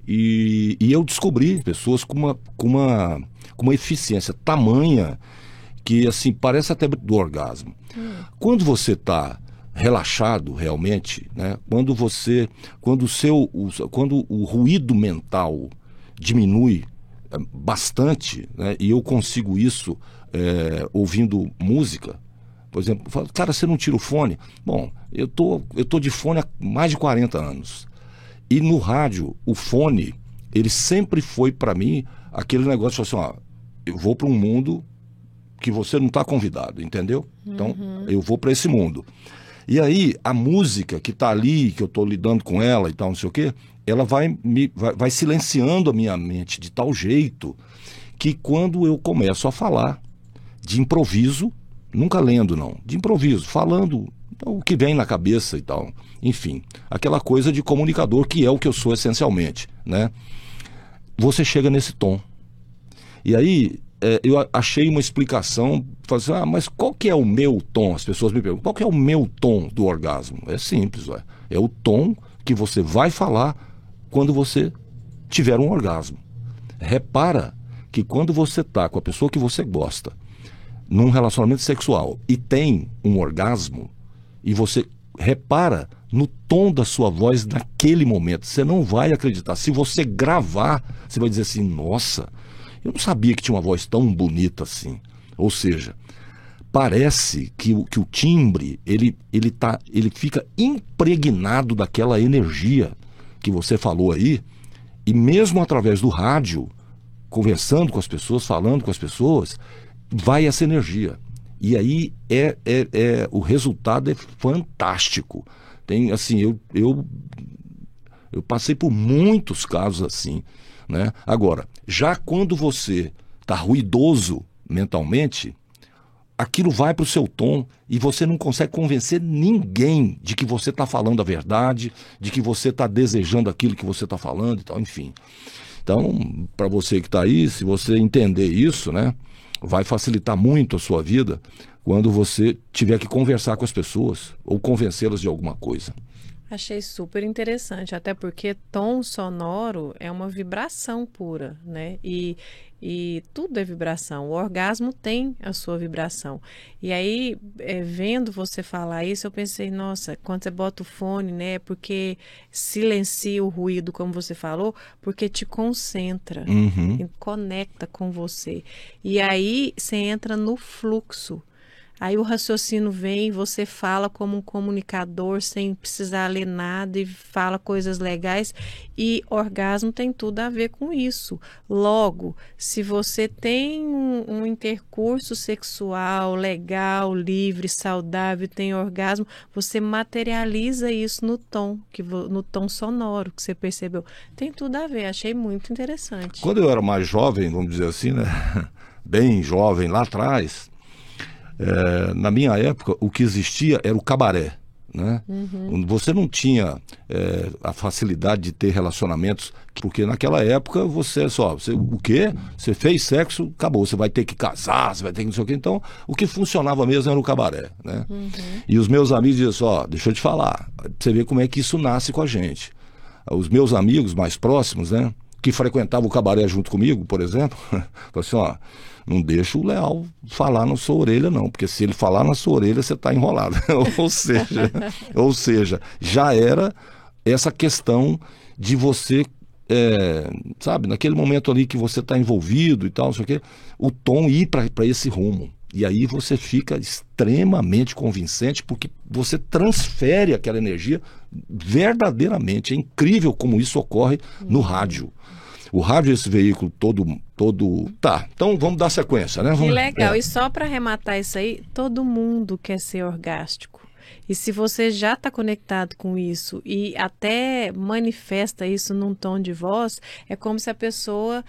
E eu descobri pessoas com uma eficiência tamanha que, assim, parece até do orgasmo. Quando você está relaxado realmente, né? Quando o ruído mental diminui bastante, né? E eu consigo isso ouvindo música. Por exemplo, eu falo, cara, você não tira o fone? Bom, eu tô de fone há mais de 40 anos. E no rádio, o fone, ele sempre foi para mim aquele negócio assim, eu vou para um mundo que você não está convidado, entendeu? Então, eu vou para esse mundo. E aí, a música que está ali, que eu estou lidando com ela e tal, não sei o quê, ela vai silenciando a minha mente de tal jeito que quando eu começo a falar de improviso, nunca lendo não, de improviso, falando o que vem na cabeça e tal, enfim, aquela coisa de comunicador que é o que eu sou essencialmente, né? Você chega nesse tom. E aí, eu achei uma explicação, falei assim, mas qual que é o meu tom? As pessoas me perguntam, qual que é o meu tom do orgasmo? É simples, é o tom que você vai falar quando você tiver um orgasmo. Repara que quando você está com a pessoa que você gosta, num relacionamento sexual, e tem um orgasmo, e você repara no tom da sua voz naquele momento, você não vai acreditar. Se você gravar, você vai dizer assim, nossa, eu não sabia que tinha uma voz tão bonita assim. Ou seja, parece que o timbre, ele fica impregnado daquela energia que você falou aí, e mesmo através do rádio, conversando com as pessoas, falando com as pessoas, vai essa energia. E aí o resultado é fantástico. Tem, assim, eu passei por muitos casos assim, né? Agora, já quando você está ruidoso mentalmente, aquilo vai para o seu tom e você não consegue convencer ninguém de que você está falando a verdade, de que você está desejando aquilo que você está falando e tal, enfim. Então, para você que está aí, se você entender isso, né, vai facilitar muito a sua vida quando você tiver que conversar com as pessoas ou convencê-las de alguma coisa. Achei super interessante, até porque tom sonoro é uma vibração pura, né? E tudo é vibração. O orgasmo tem a sua vibração. E aí, vendo você falar isso, eu pensei, nossa, quando você bota o fone, né? Porque silencia o ruído, como você falou, porque te concentra, conecta com você. E aí, você entra no fluxo. Aí o raciocínio vem, você fala como um comunicador sem precisar ler nada e fala coisas legais, e orgasmo tem tudo a ver com isso. Logo, se você tem um intercurso sexual legal, livre, saudável, tem orgasmo, você materializa isso no tom sonoro que você percebeu. Tem tudo a ver, achei muito interessante. Quando eu era mais jovem, vamos dizer assim, né? Bem jovem lá atrás, na minha época, o que existia era o cabaré, né? Você não tinha a facilidade de ter relacionamentos, porque naquela época o quê? Você fez sexo, acabou, você vai ter que casar, você vai ter que não sei o quê. Então, o que funcionava mesmo era o cabaré, né? E os meus amigos diziam deixa eu te falar, pra você ver como é que isso nasce com a gente. Os meus amigos mais próximos, né, que frequentavam o cabaré junto comigo, por exemplo, falaram assim, não deixa o Leal falar na sua orelha, não, porque se ele falar na sua orelha, você está enrolado. ou seja, já era essa questão de você, sabe, naquele momento ali que você está envolvido e tal, não sei o quê, o tom ir para esse rumo. E aí você fica extremamente convincente, porque você transfere aquela energia verdadeiramente. É incrível como isso ocorre no rádio. O rádio é esse veículo todo... Tá, então vamos dar sequência, né? Que legal. E só para arrematar isso aí, todo mundo quer ser orgástico. E se você já está conectado com isso e até manifesta isso num tom de voz, é como se a pessoa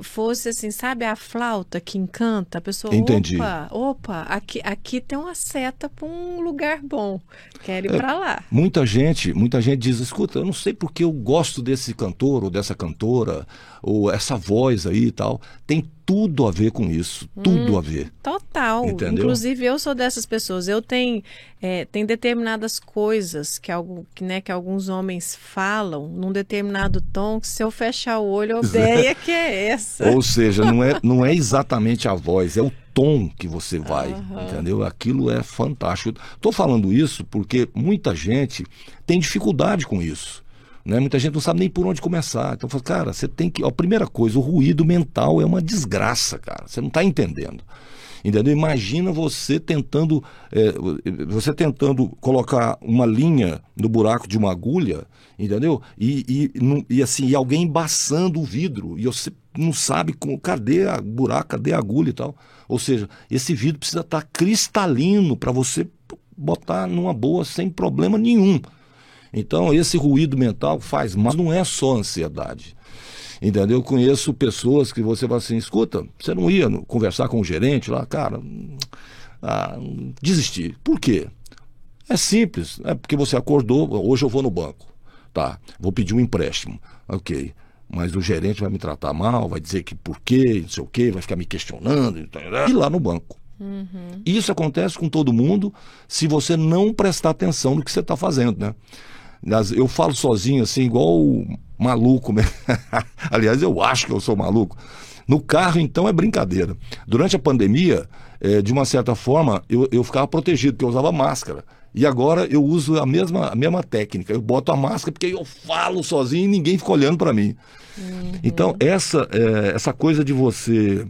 fosse assim, sabe a flauta que encanta? A pessoa, entendi. Opa, aqui tem uma seta para um lugar bom, quero ir para lá. Muita gente diz, escuta, eu não sei porque eu gosto desse cantor ou dessa cantora, ou essa voz aí e tal. Tem tudo a ver com isso, tudo a ver. Total. Entendeu? Inclusive, eu sou dessas pessoas. Eu tenho determinadas coisas que alguns homens falam num determinado tom, que se eu fechar o olho, a ideia que é essa. Ou seja, não é exatamente a voz, é o tom que você vai, entendeu? Aquilo é fantástico. Estou falando isso porque muita gente tem dificuldade com isso. Né? Muita gente não sabe nem por onde começar. Então, cara, você tem que... A primeira coisa, o ruído mental é uma desgraça, cara. Você não está entendendo. Entendeu? Imagina você tentando colocar uma linha no buraco de uma agulha, entendeu? E alguém embaçando o vidro. E você não sabe cadê a buraco, cadê a agulha e tal. Ou seja, esse vidro precisa estar cristalino para você botar numa boa sem problema nenhum. Então, esse ruído mental faz mal, não é só ansiedade. Entendeu? Eu conheço pessoas que você fala assim, escuta, você não ia conversar com o gerente lá? Cara, desisti. Por quê? É simples, é porque você acordou, hoje eu vou no banco, tá, vou pedir um empréstimo, ok, mas o gerente vai me tratar mal, vai dizer que por quê, não sei o quê, vai ficar me questionando, e lá no banco. Isso acontece com todo mundo se você não prestar atenção no que você está fazendo, né? Eu falo sozinho assim, igual maluco mesmo. Aliás, eu acho que eu sou maluco. No carro, então, é brincadeira. Durante a pandemia, de uma certa forma, eu ficava protegido, porque eu usava máscara. E agora eu uso a mesma técnica. Eu boto a máscara porque eu falo sozinho e ninguém fica olhando para mim. Então, essa coisa de você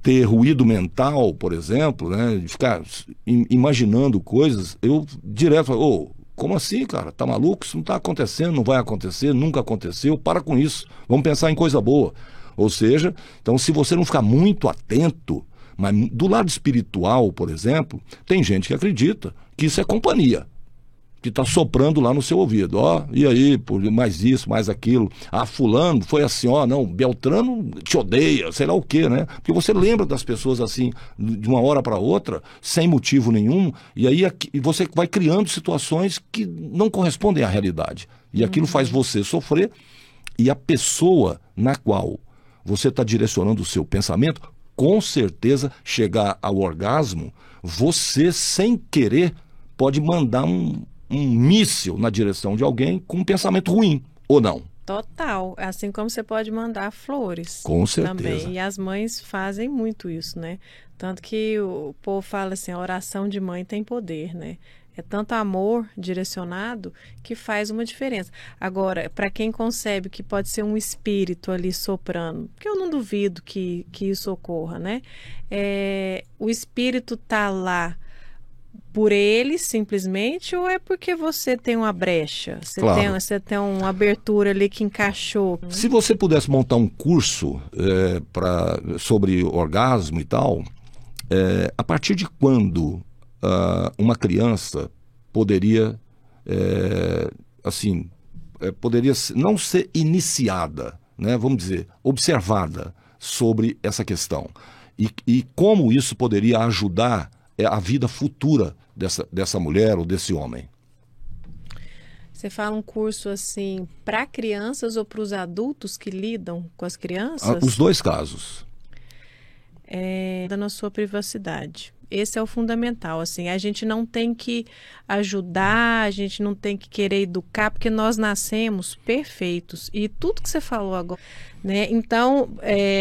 ter ruído mental, por exemplo, né, de ficar imaginando coisas, eu direto falo, como assim, cara? Tá maluco? Isso não está acontecendo, não vai acontecer, nunca aconteceu, para com isso. Vamos pensar em coisa boa. Ou seja, então se você não ficar muito atento, mas do lado espiritual, por exemplo, tem gente que acredita que isso é companhia, que está soprando lá no seu ouvido. E aí, mais isso, mais aquilo. Fulano foi assim, não, Beltrano te odeia, sei lá o quê, né? Porque você lembra das pessoas assim, de uma hora para outra, sem motivo nenhum, e aí você vai criando situações que não correspondem à realidade. E aquilo faz você sofrer, e a pessoa na qual você está direcionando o seu pensamento, com certeza, chegar ao orgasmo, você, sem querer, pode mandar um míssil na direção de alguém com um pensamento ruim, ou não? Total. Assim como você pode mandar flores. Com certeza. Também. E as mães fazem muito isso, né? Tanto que o povo fala assim, a oração de mãe tem poder, né? É tanto amor direcionado que faz uma diferença. Agora, para quem concebe que pode ser um espírito ali soprando, porque eu não duvido que isso ocorra, né? O espírito tá lá por ele, simplesmente, ou é porque você tem uma brecha? Você tem uma abertura ali que encaixou? Se você pudesse montar um curso sobre orgasmo e tal, a partir de quando uma criança poderia, poderia não ser iniciada, né, vamos dizer, observada sobre essa questão? E como isso poderia ajudar a vida futura dessa mulher ou desse homem? Você fala um curso assim para crianças ou para os adultos que lidam com as crianças? Os dois casos. Na sua privacidade. Esse é o fundamental, assim, a gente não tem que ajudar, a gente não tem que querer educar, porque nós nascemos perfeitos, e tudo que você falou agora, né, então,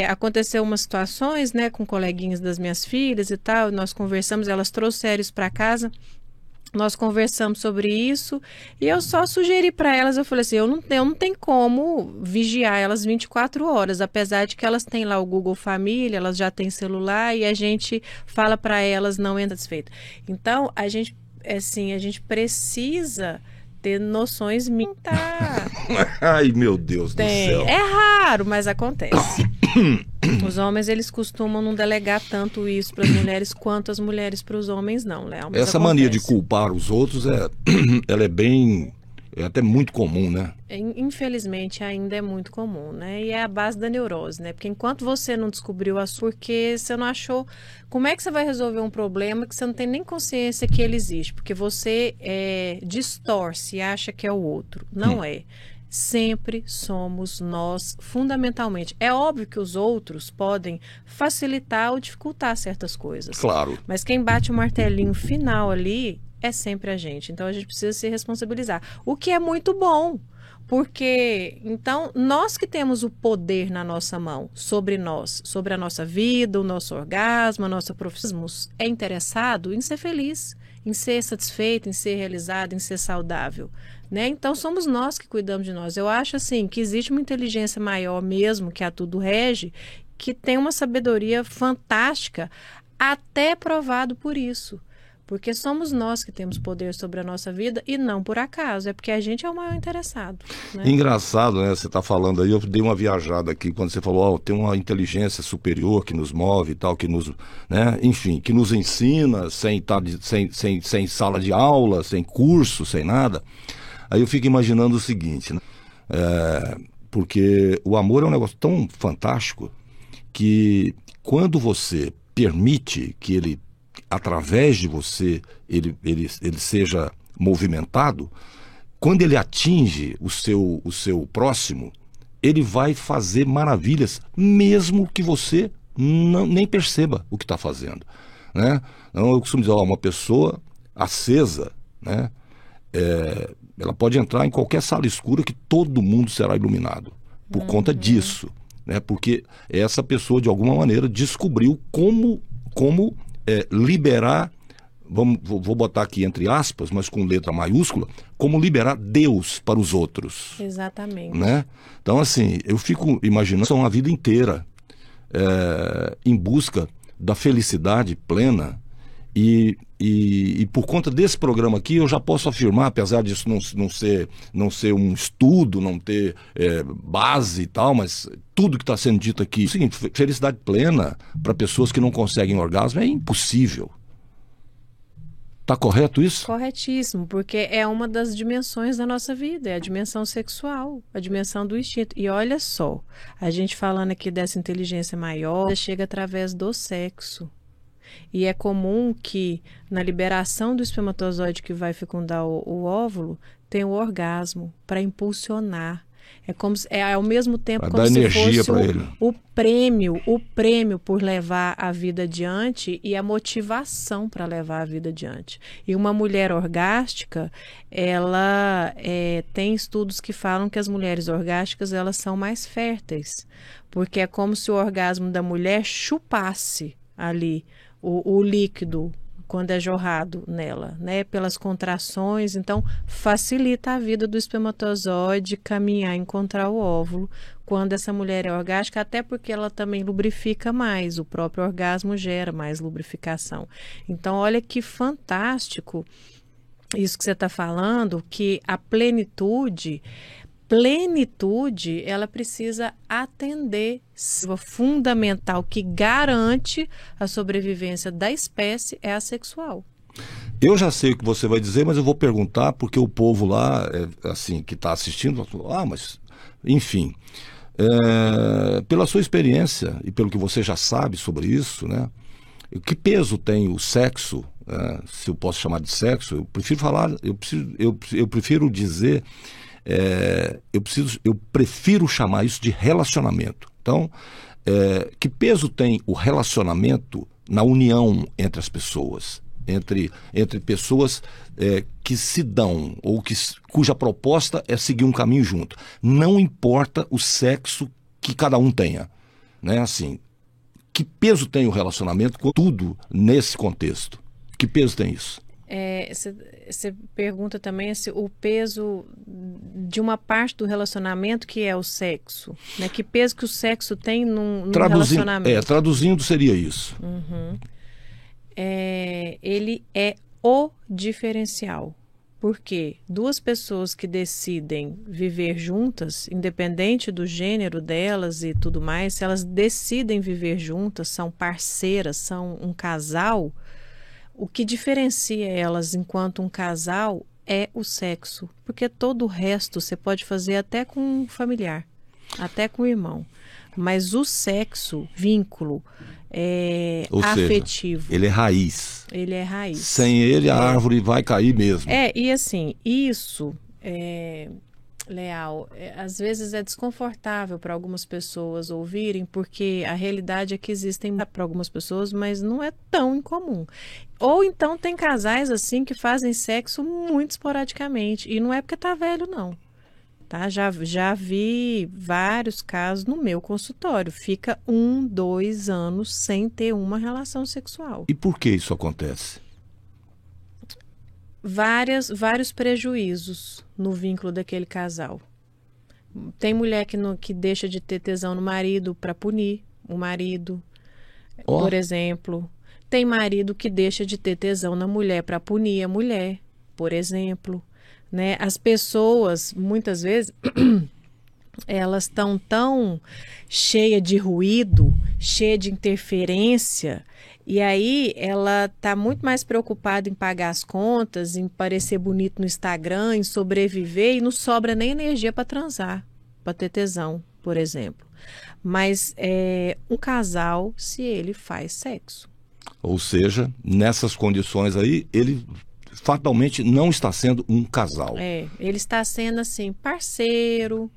aconteceu umas situações, né, com coleguinhas das minhas filhas e tal, nós conversamos, elas trouxeram isso para casa, nós conversamos sobre isso, e eu só sugeri para elas, eu falei assim, eu não tenho como vigiar elas 24 horas, apesar de que elas têm lá o Google Família, elas já têm celular, e a gente fala para elas não entra satisfeita. Então, a gente precisa ter noções mentais. Ai, meu Deus do céu. É raro, mas acontece. Os homens, eles costumam não delegar tanto isso para as mulheres quanto as mulheres para os homens, não, Léo. Essa acontece. Mania de culpar os outros, ela é até muito comum, né? Infelizmente, ainda é muito comum, né? E é a base da neurose, né? Porque enquanto você não descobriu porque você não achou... Como é que você vai resolver um problema que você não tem nem consciência que ele existe? Porque você distorce e acha que é o outro. Não é. Sempre somos nós, fundamentalmente. É óbvio que os outros podem facilitar ou dificultar certas coisas. Claro. Mas quem bate o martelinho final ali é sempre a gente. Então a gente precisa se responsabilizar. O que é muito bom. Porque, então, nós que temos o poder na nossa mão sobre nós, sobre a nossa vida, o nosso orgasmo, a nossa profissão, é interessado em ser feliz, em ser satisfeito, em ser realizado, em ser saudável, né? Então, somos nós que cuidamos de nós. Eu acho, assim, que existe uma inteligência maior mesmo, que a tudo rege, que tem uma sabedoria fantástica, até provado por isso. Porque somos nós que temos poder sobre a nossa vida e não por acaso, é porque a gente é o maior interessado. Né? Engraçado, né? Você está falando aí, eu dei uma viajada aqui quando você falou, tem uma inteligência superior que nos move e tal, que nos, né? Enfim, que nos ensina sem sala de aula, sem curso, sem nada. Aí eu fico imaginando o seguinte, né? Porque o amor é um negócio tão fantástico que quando você permite que ele, através de você, ele seja movimentado, quando ele atinge o seu próximo, ele vai fazer maravilhas, mesmo que você nem perceba o que está fazendo, né? Então, eu costumo dizer, uma pessoa acesa, né, Ela pode entrar em qualquer sala escura que todo mundo será iluminado. Por conta disso. Né? Porque essa pessoa, de alguma maneira, descobriu como liberar, vou botar aqui entre aspas, mas com letra maiúscula, como liberar Deus para os outros. Exatamente. Né? Então, assim, eu fico imaginando uma vida inteira em busca da felicidade plena e por conta desse programa aqui eu já posso afirmar, apesar disso não ser um estudo, não ter base e tal, mas tudo que está sendo dito aqui, é o seguinte: felicidade plena para pessoas que não conseguem orgasmo é impossível. Tá correto isso? Corretíssimo, porque é uma das dimensões da nossa vida, é a dimensão sexual, a dimensão do instinto. E olha só, a gente falando aqui dessa inteligência maior, chega através do sexo. E é comum que na liberação do espermatozoide que vai fecundar o óvulo, tem o orgasmo para impulsionar. É como se, ao mesmo tempo pra como dar se energia fosse para ele. o prêmio por levar a vida adiante e a motivação para levar a vida adiante. E uma mulher orgástica, ela tem estudos que falam que as mulheres orgásticas elas são mais férteis, porque é como se o orgasmo da mulher chupasse ali o líquido quando é jorrado nela, né, pelas contrações. Então facilita a vida do espermatozoide caminhar, encontrar o óvulo quando essa mulher é orgástica, até porque ela também lubrifica mais, o próprio orgasmo gera mais lubrificação. Então olha que fantástico isso que você está falando, que a plenitude, ela precisa atender a fundamental que garante a sobrevivência da espécie é a sexual. Eu já sei o que você vai dizer, mas eu vou perguntar porque o povo lá, assim, que está assistindo, mas, enfim, pela sua experiência e pelo que você já sabe sobre isso, né? Que peso tem o sexo, se eu posso chamar de sexo? Eu prefiro falar, eu prefiro dizer. Eu prefiro chamar isso de relacionamento. Então, que peso tem o relacionamento na união entre as pessoas, entre pessoas que se dão ou cuja proposta é seguir um caminho junto. Não importa o sexo que cada um tenha, né? Assim, que peso tem o relacionamento com tudo nesse contexto? Que peso tem isso? Você pergunta também o peso de uma parte do relacionamento que é o sexo, né? Que peso que o sexo tem num relacionamento? Traduzindo seria isso. Ele é o diferencial. Porque duas pessoas que decidem viver juntas, independente do gênero delas e tudo mais, se elas decidem viver juntas, são parceiras, são um casal, o que diferencia elas enquanto um casal é o sexo. Porque todo o resto você pode fazer até com um familiar, até com o irmão. Mas o sexo, vínculo, afetivo. Seja, ele é raiz. Ele é raiz. Sem ele a árvore vai cair mesmo. E assim, isso, Leal, às vezes é desconfortável para algumas pessoas ouvirem, porque a realidade é que existem para algumas pessoas, mas não é tão incomum. Ou então tem casais assim que fazem sexo muito esporadicamente, e não é porque tá velho, não. Tá? Já vi vários casos no meu consultório. Fica 1, 2 anos sem ter uma relação sexual. E por que isso acontece? Vários prejuízos no vínculo daquele casal. Tem mulher que deixa de ter tesão no marido para punir o marido, por exemplo. Tem marido que deixa de ter tesão na mulher para punir a mulher, por exemplo. Né? As pessoas, muitas vezes, elas estão tão cheias de ruído, cheias de interferência, e aí ela está muito mais preocupada em pagar as contas, em parecer bonito no Instagram, em sobreviver, e não sobra nem energia para transar, para ter tesão, por exemplo. Mas um casal, se ele faz sexo. Ou seja, nessas condições aí, ele fatalmente não está sendo um casal. Ele está sendo assim, parceiro,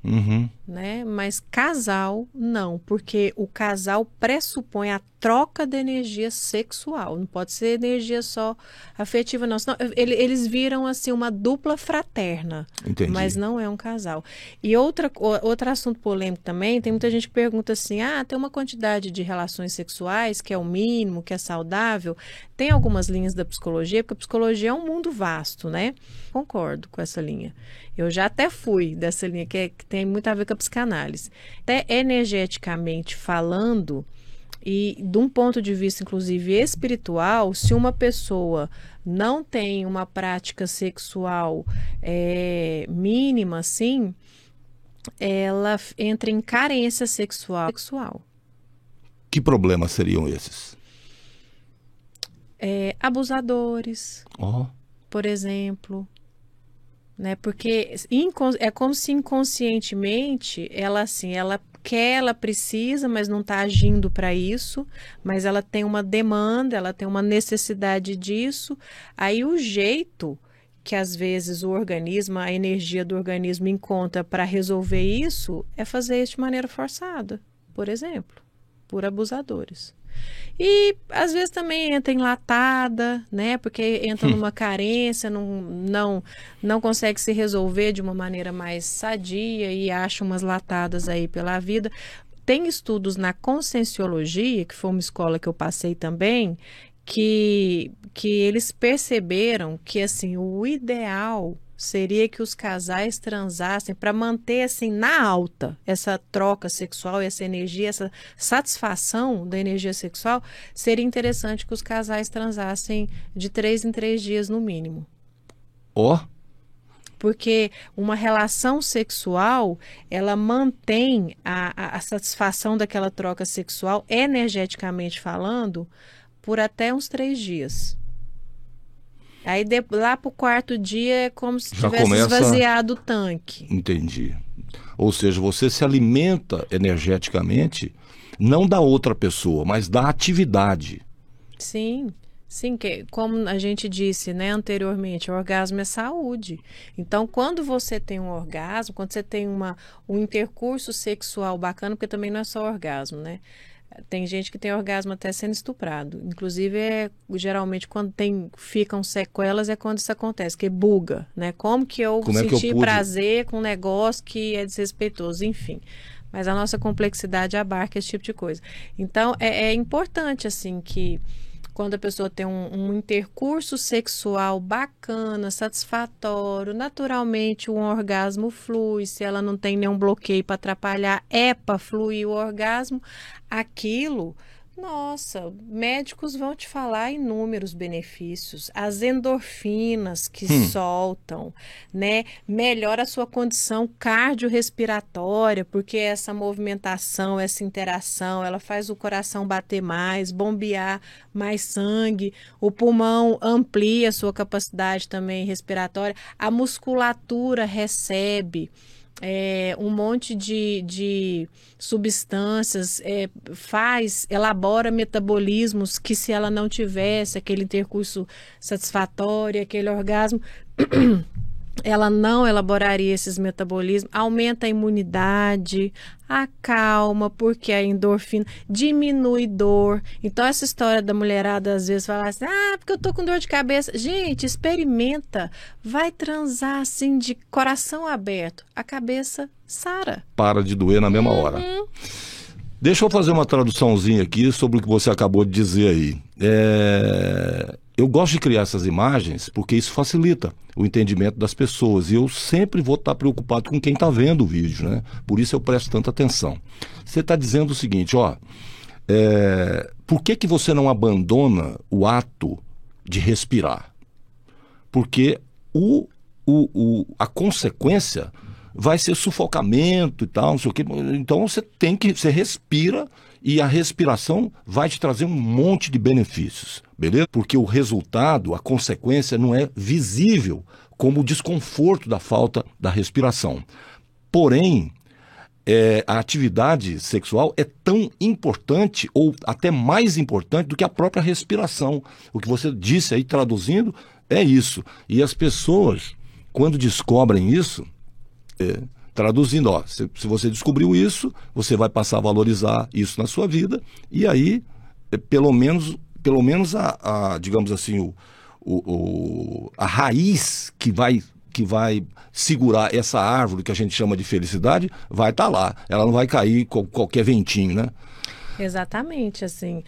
né? Mas casal não, porque o casal pressupõe a troca de energia sexual, não pode ser energia só afetiva não, senão eles viram assim uma dupla fraterna. Entendi. Mas não é um casal. E outro assunto polêmico também, tem muita gente que pergunta assim, tem uma quantidade de relações sexuais que é o mínimo, que é saudável. Tem algumas linhas da psicologia, porque a psicologia é um mundo vasto, né? Concordo com essa linha. Eu já até fui dessa linha, que tem muito a ver com a psicanálise. Até energeticamente falando, e de um ponto de vista, inclusive, espiritual, se uma pessoa não tem uma prática sexual mínima, assim, ela entra em carência sexual. Que problemas seriam esses? Abusadores, por exemplo, né? Porque é como se inconscientemente ela quer, ela precisa, mas não está agindo para isso, mas ela tem uma demanda, ela tem uma necessidade disso. Aí o jeito que às vezes o organismo, a energia do organismo encontra para resolver isso é fazer isso de maneira forçada, por exemplo, por abusadores. E às vezes também entra enlatada, né? Porque entra numa carência, não consegue se resolver de uma maneira mais sadia e acha umas latadas aí pela vida. Tem estudos na Conscienciologia, que foi uma escola que eu passei também, que eles perceberam que assim, o ideal seria que os casais transassem para manter assim na alta essa troca sexual, essa energia, essa satisfação da energia sexual. Seria interessante que os casais transassem de 3 em 3 dias no mínimo. Porque uma relação sexual, ela mantém a satisfação daquela troca sexual, energeticamente falando, por até uns 3 dias. Aí lá pro 4º dia é como se tivesse esvaziado o tanque. Entendi. Ou seja, você se alimenta energeticamente, não da outra pessoa, mas da atividade. Sim, que, como a gente disse, né, anteriormente, o orgasmo é saúde. Então, quando você tem um orgasmo, quando você tem um intercurso sexual bacana, porque também não é só orgasmo, né? Tem gente que tem orgasmo até sendo estuprado. Inclusive, geralmente, quando ficam sequelas, é quando isso acontece, que buga, né? Como que eu senti prazer com um negócio que é desrespeitoso, enfim. Mas a nossa complexidade abarca esse tipo de coisa. Então, é importante, assim, que quando a pessoa tem um intercurso sexual bacana, satisfatório, naturalmente um orgasmo flui, se ela não tem nenhum bloqueio para atrapalhar, para fluir o orgasmo, aquilo, nossa, médicos vão te falar inúmeros benefícios, as endorfinas que soltam, né, melhora a sua condição cardiorrespiratória, porque essa movimentação, essa interação, ela faz o coração bater mais, bombear mais sangue, o pulmão amplia a sua capacidade também respiratória, a musculatura recebe um monte de substâncias, elabora metabolismos que, se ela não tivesse aquele intercurso satisfatório, aquele orgasmo, ela não elaboraria esses metabolismos, aumenta a imunidade, acalma, porque a endorfina diminui dor. Então, essa história da mulherada às vezes fala assim, porque eu tô com dor de cabeça. Gente, experimenta, vai transar assim de coração aberto, a cabeça sara. Para de doer na mesma hora. Deixa eu fazer uma traduçãozinha aqui sobre o que você acabou de dizer aí. Eu gosto de criar essas imagens porque isso facilita o entendimento das pessoas. E eu sempre vou estar preocupado com quem está vendo o vídeo, né? Por isso eu presto tanta atenção. Você está dizendo o seguinte, por que você não abandona o ato de respirar? Porque a consequência vai ser sufocamento e tal, não sei o quê. Então você respira e a respiração vai te trazer um monte de benefícios, beleza? Porque o resultado, a consequência não é visível como o desconforto da falta da respiração. Porém, a atividade sexual é tão importante ou até mais importante do que a própria respiração. O que você disse aí, traduzindo, É isso. E as pessoas, quando descobrem isso, traduzindo, ó, se você descobriu isso, você vai passar a valorizar isso na sua vida, e aí, pelo menos digamos assim, a raiz que vai segurar essa árvore que a gente chama de felicidade, vai estar lá. Ela não vai cair com qualquer ventinho, né? Exatamente, assim,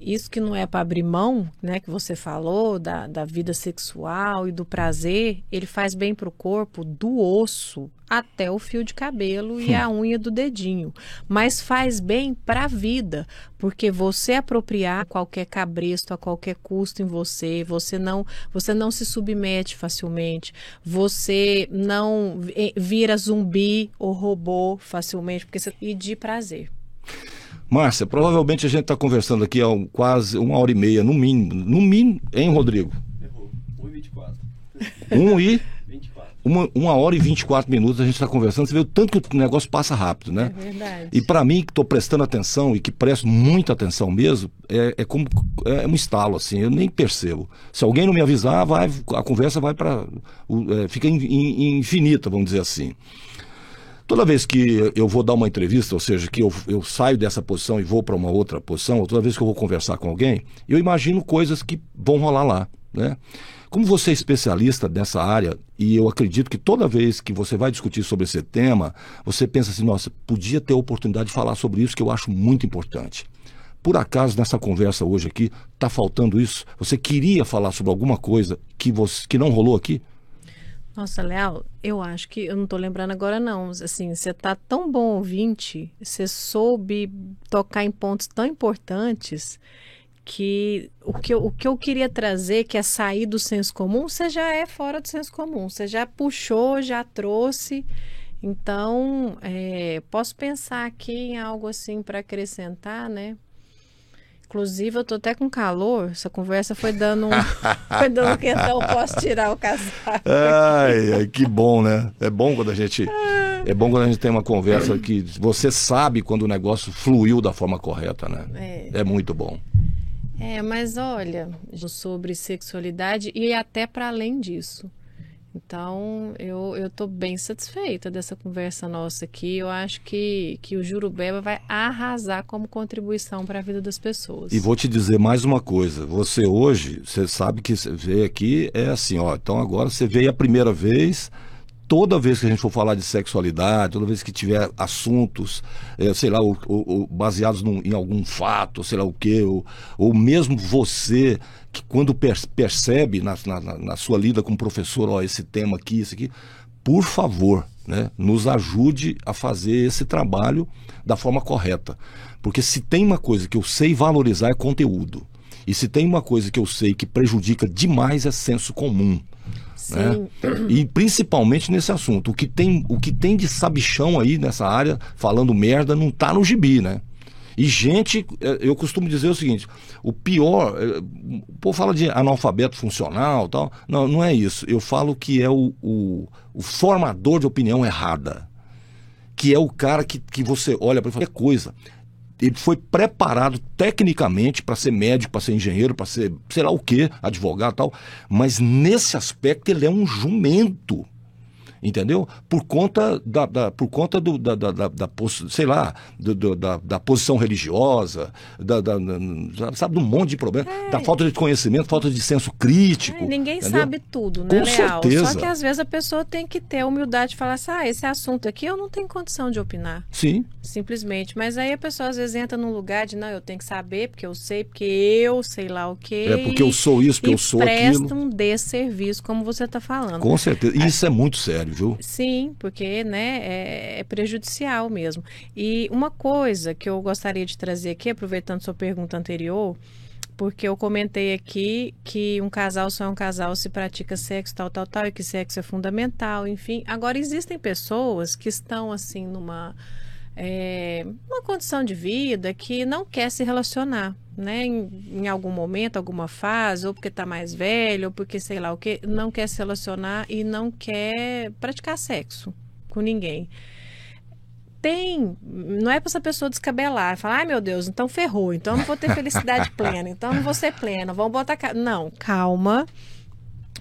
isso que não é para abrir mão, né, que você falou, da vida sexual e do prazer, ele faz bem para o corpo, do osso até o fio de cabelo e a unha do dedinho, mas faz bem para a vida, porque você apropriar qualquer cabresto a qualquer custo em você não se submete facilmente, você não vira zumbi ou robô facilmente, porque e de prazer. Márcia, provavelmente a gente está conversando aqui há quase 1h30, no mínimo, hein, Rodrigo? Errou. 1h24. 1h24 minutos a gente está conversando. Você vê o tanto que o negócio passa rápido, né? É verdade. E para mim, que estou prestando atenção e que presto muita atenção mesmo, é um estalo, assim, eu nem percebo. Se alguém não me avisar, a conversa vai para... fica infinita, vamos dizer assim. Toda vez que eu vou dar uma entrevista, ou seja, que eu saio dessa posição e vou para uma outra posição, ou toda vez que eu vou conversar com alguém, eu imagino coisas que vão rolar lá, né? Como você é especialista nessa área, e eu acredito que toda vez que você vai discutir sobre esse tema, você pensa assim, nossa, podia ter a oportunidade de falar sobre isso, que eu acho muito importante. Por acaso, nessa conversa hoje aqui, está faltando isso? Você queria falar sobre alguma coisa que não rolou aqui? Nossa, Léo, eu acho que, eu não tô lembrando agora não, assim, você tá tão bom ouvinte, você soube tocar em pontos tão importantes que o que eu queria trazer, que é sair do senso comum, você já é fora do senso comum, você já puxou, já trouxe, então, posso pensar aqui em algo assim para acrescentar, né? Inclusive, eu tô até com calor. Essa conversa foi dando quentão, posso tirar o casaco. Ai, que bom, né? É bom quando a gente tem uma conversa que você sabe quando o negócio fluiu da forma correta, né? É muito bom. Mas olha, sobre sexualidade e até para além disso. Então, eu tô bem satisfeita dessa conversa nossa aqui. Eu acho que o Jurubeba vai arrasar como contribuição para a vida das pessoas. E vou te dizer mais uma coisa. Você hoje, você sabe que você veio aqui, é assim, ó. Então agora você veio a primeira vez. Toda vez que a gente for falar de sexualidade, toda vez que tiver assuntos, sei lá, baseados em algum fato, sei lá o quê, ou mesmo você, que quando percebe na sua lida com o professor, ó, esse tema aqui, isso aqui, por favor, né, nos ajude a fazer esse trabalho da forma correta. Porque se tem uma coisa que eu sei valorizar é conteúdo. E se tem uma coisa que eu sei que prejudica demais é senso comum. Né? E principalmente nesse assunto, o que tem de sabichão aí nessa área falando merda não tá no gibi, né? E gente, eu costumo dizer o seguinte, o pior, o povo fala de analfabeto funcional, tal, não é isso, eu falo que é o formador de opinião errada, que é o cara que você olha para qualquer coisa. Ele foi preparado tecnicamente para ser médico, para ser engenheiro, para ser sei lá o que, advogado e tal, mas nesse aspecto ele é um jumento, entendeu? Por conta sei lá, da posição religiosa, sabe, de um monte de problema, da falta de conhecimento, falta de senso crítico. Ninguém entendeu? sabe tudo, né, Com Leal? certeza. Só que às vezes a pessoa tem que ter a humildade de falar assim, esse assunto aqui eu não tenho condição de opinar. Sim. Simplesmente. Mas aí a pessoa às vezes entra num lugar de, não, eu tenho que saber, porque eu sei lá o quê. Porque eu sou isso, porque eu sou aquilo. E presta um desserviço, como você está falando. Com certeza. E isso é muito sério, viu? Sim, porque, né, é prejudicial mesmo. E uma coisa que eu gostaria de trazer aqui, aproveitando sua pergunta anterior, porque eu comentei aqui que um casal só é um casal se pratica sexo, tal, e que sexo é fundamental, enfim. Agora, existem pessoas que estão, assim, numa condição de vida que não quer se relacionar, né? Em algum momento, alguma fase, ou porque está mais velho, ou porque sei lá o que, não quer se relacionar e não quer praticar sexo com ninguém. Não é para essa pessoa descabelar, falar, ai meu Deus, então ferrou, então eu não vou ter felicidade plena, então eu não vou ser plena, vamos botar... Não, calma,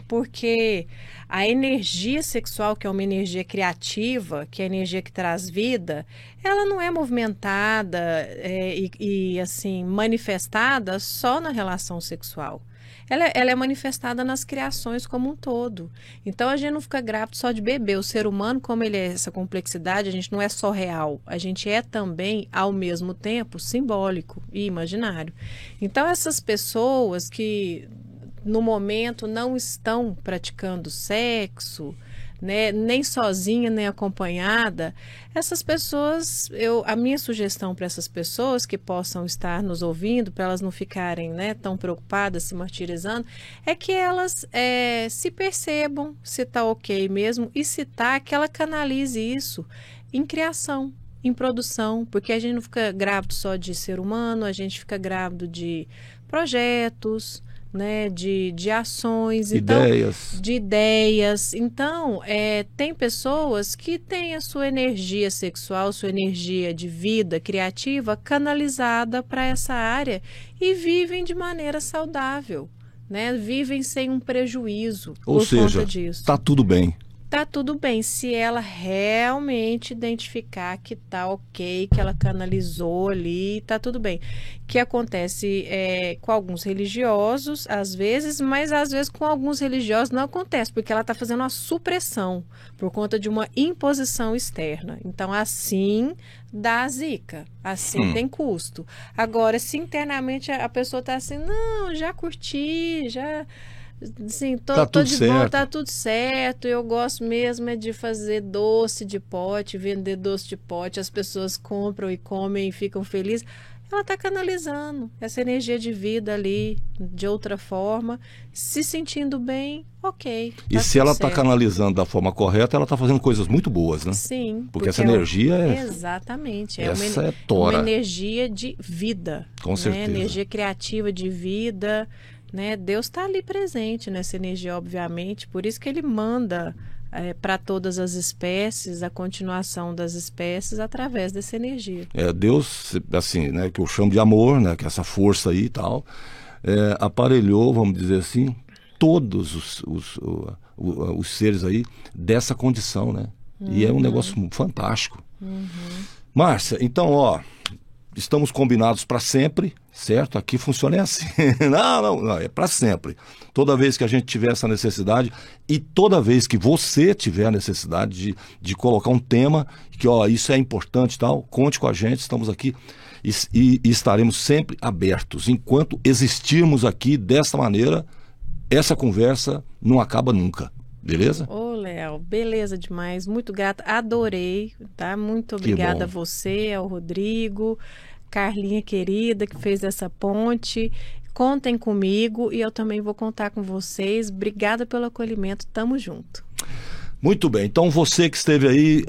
porque a energia sexual, que é uma energia criativa, que é a energia que traz vida, ela não é movimentada assim, manifestada só na relação sexual. Ela é manifestada nas criações como um todo. Então, a gente não fica grávido só de bebê. O ser humano, como ele é essa complexidade, a gente não é só real. A gente é também, ao mesmo tempo, simbólico e imaginário. Então, essas pessoas que, no momento, não estão praticando sexo, né, nem sozinha, nem acompanhada, essas pessoas, a minha sugestão para essas pessoas que possam estar nos ouvindo, para elas não ficarem, né, tão preocupadas, se martirizando, é que elas se percebam se está ok mesmo, e se está, que ela canalize isso em criação, em produção, porque a gente não fica grávido só de ser humano, a gente fica grávido de projetos, né, de ações, de ideias. Então, tem pessoas que têm a sua energia sexual, sua energia de vida criativa canalizada para essa área e vivem de maneira saudável, né? Vivem sem um prejuízo por conta disso. Tá tudo bem. Tá tudo bem, se ela realmente identificar que tá ok, que ela canalizou ali, tá tudo bem. Que acontece com alguns religiosos, às vezes, mas às vezes com alguns religiosos não acontece, porque ela tá fazendo uma supressão por conta de uma imposição externa. Então, assim dá zica, assim tem custo. Agora, se internamente a pessoa tá assim, não, já curti, já... Sim, tô de boa, tá tudo certo. Eu gosto mesmo de fazer doce de pote, vender doce de pote, as pessoas compram e comem e ficam felizes. Ela está canalizando essa energia de vida ali de outra forma, se sentindo bem, ok. E se ela está canalizando da forma correta, ela está fazendo coisas muito boas, né? Sim. Porque essa energia Exatamente. Essa uma energia de vida. Com certeza. Energia criativa de vida. Né? Deus está ali presente nessa energia, obviamente, por isso que ele manda para todas as espécies a continuação das espécies através dessa energia. Deus, assim, né, que eu chamo de amor, né, que é essa força aí e tal, aparelhou, vamos dizer assim, todos os seres aí dessa condição, né? E é um negócio fantástico. Márcia, então, ó, estamos combinados para sempre, certo? Aqui funciona assim. Não, é para sempre. Toda vez que a gente tiver essa necessidade e toda vez que você tiver a necessidade de colocar um tema, que ó, isso é importante e tal, conte com a gente, estamos aqui e estaremos sempre abertos. Enquanto existirmos aqui dessa maneira, essa conversa não acaba nunca. Beleza? Ô, Léo, beleza demais. Muito grata. Adorei, tá? Muito obrigada a você, ao Rodrigo, Carlinha querida, que fez essa ponte. Contem comigo e eu também vou contar com vocês. Obrigada pelo acolhimento. Tamo junto. Muito bem. Então, você que esteve aí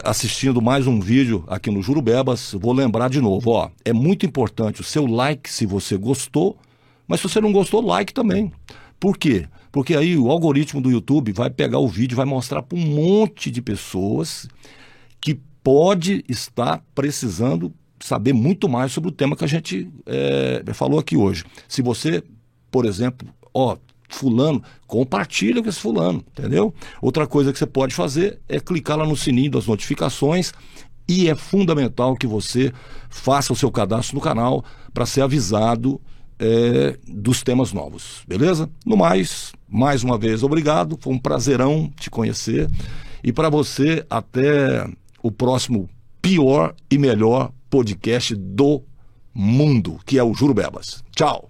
assistindo mais um vídeo aqui no Jurubebas, vou lembrar de novo, ó, é muito importante o seu like se você gostou, mas se você não gostou, like também. Por quê? Porque aí o algoritmo do YouTube vai pegar o vídeo e vai mostrar para um monte de pessoas que pode estar precisando saber muito mais sobre o tema que a gente falou aqui hoje. Se você, por exemplo, ó, fulano, compartilha com esse fulano, entendeu? Outra coisa que você pode fazer é clicar lá no sininho das notificações e é fundamental que você faça o seu cadastro no canal para ser avisado dos temas novos, beleza? No mais uma vez, obrigado, foi um prazerão te conhecer e para você até o próximo pior e melhor podcast do mundo, que é o Jurubebas. Tchau!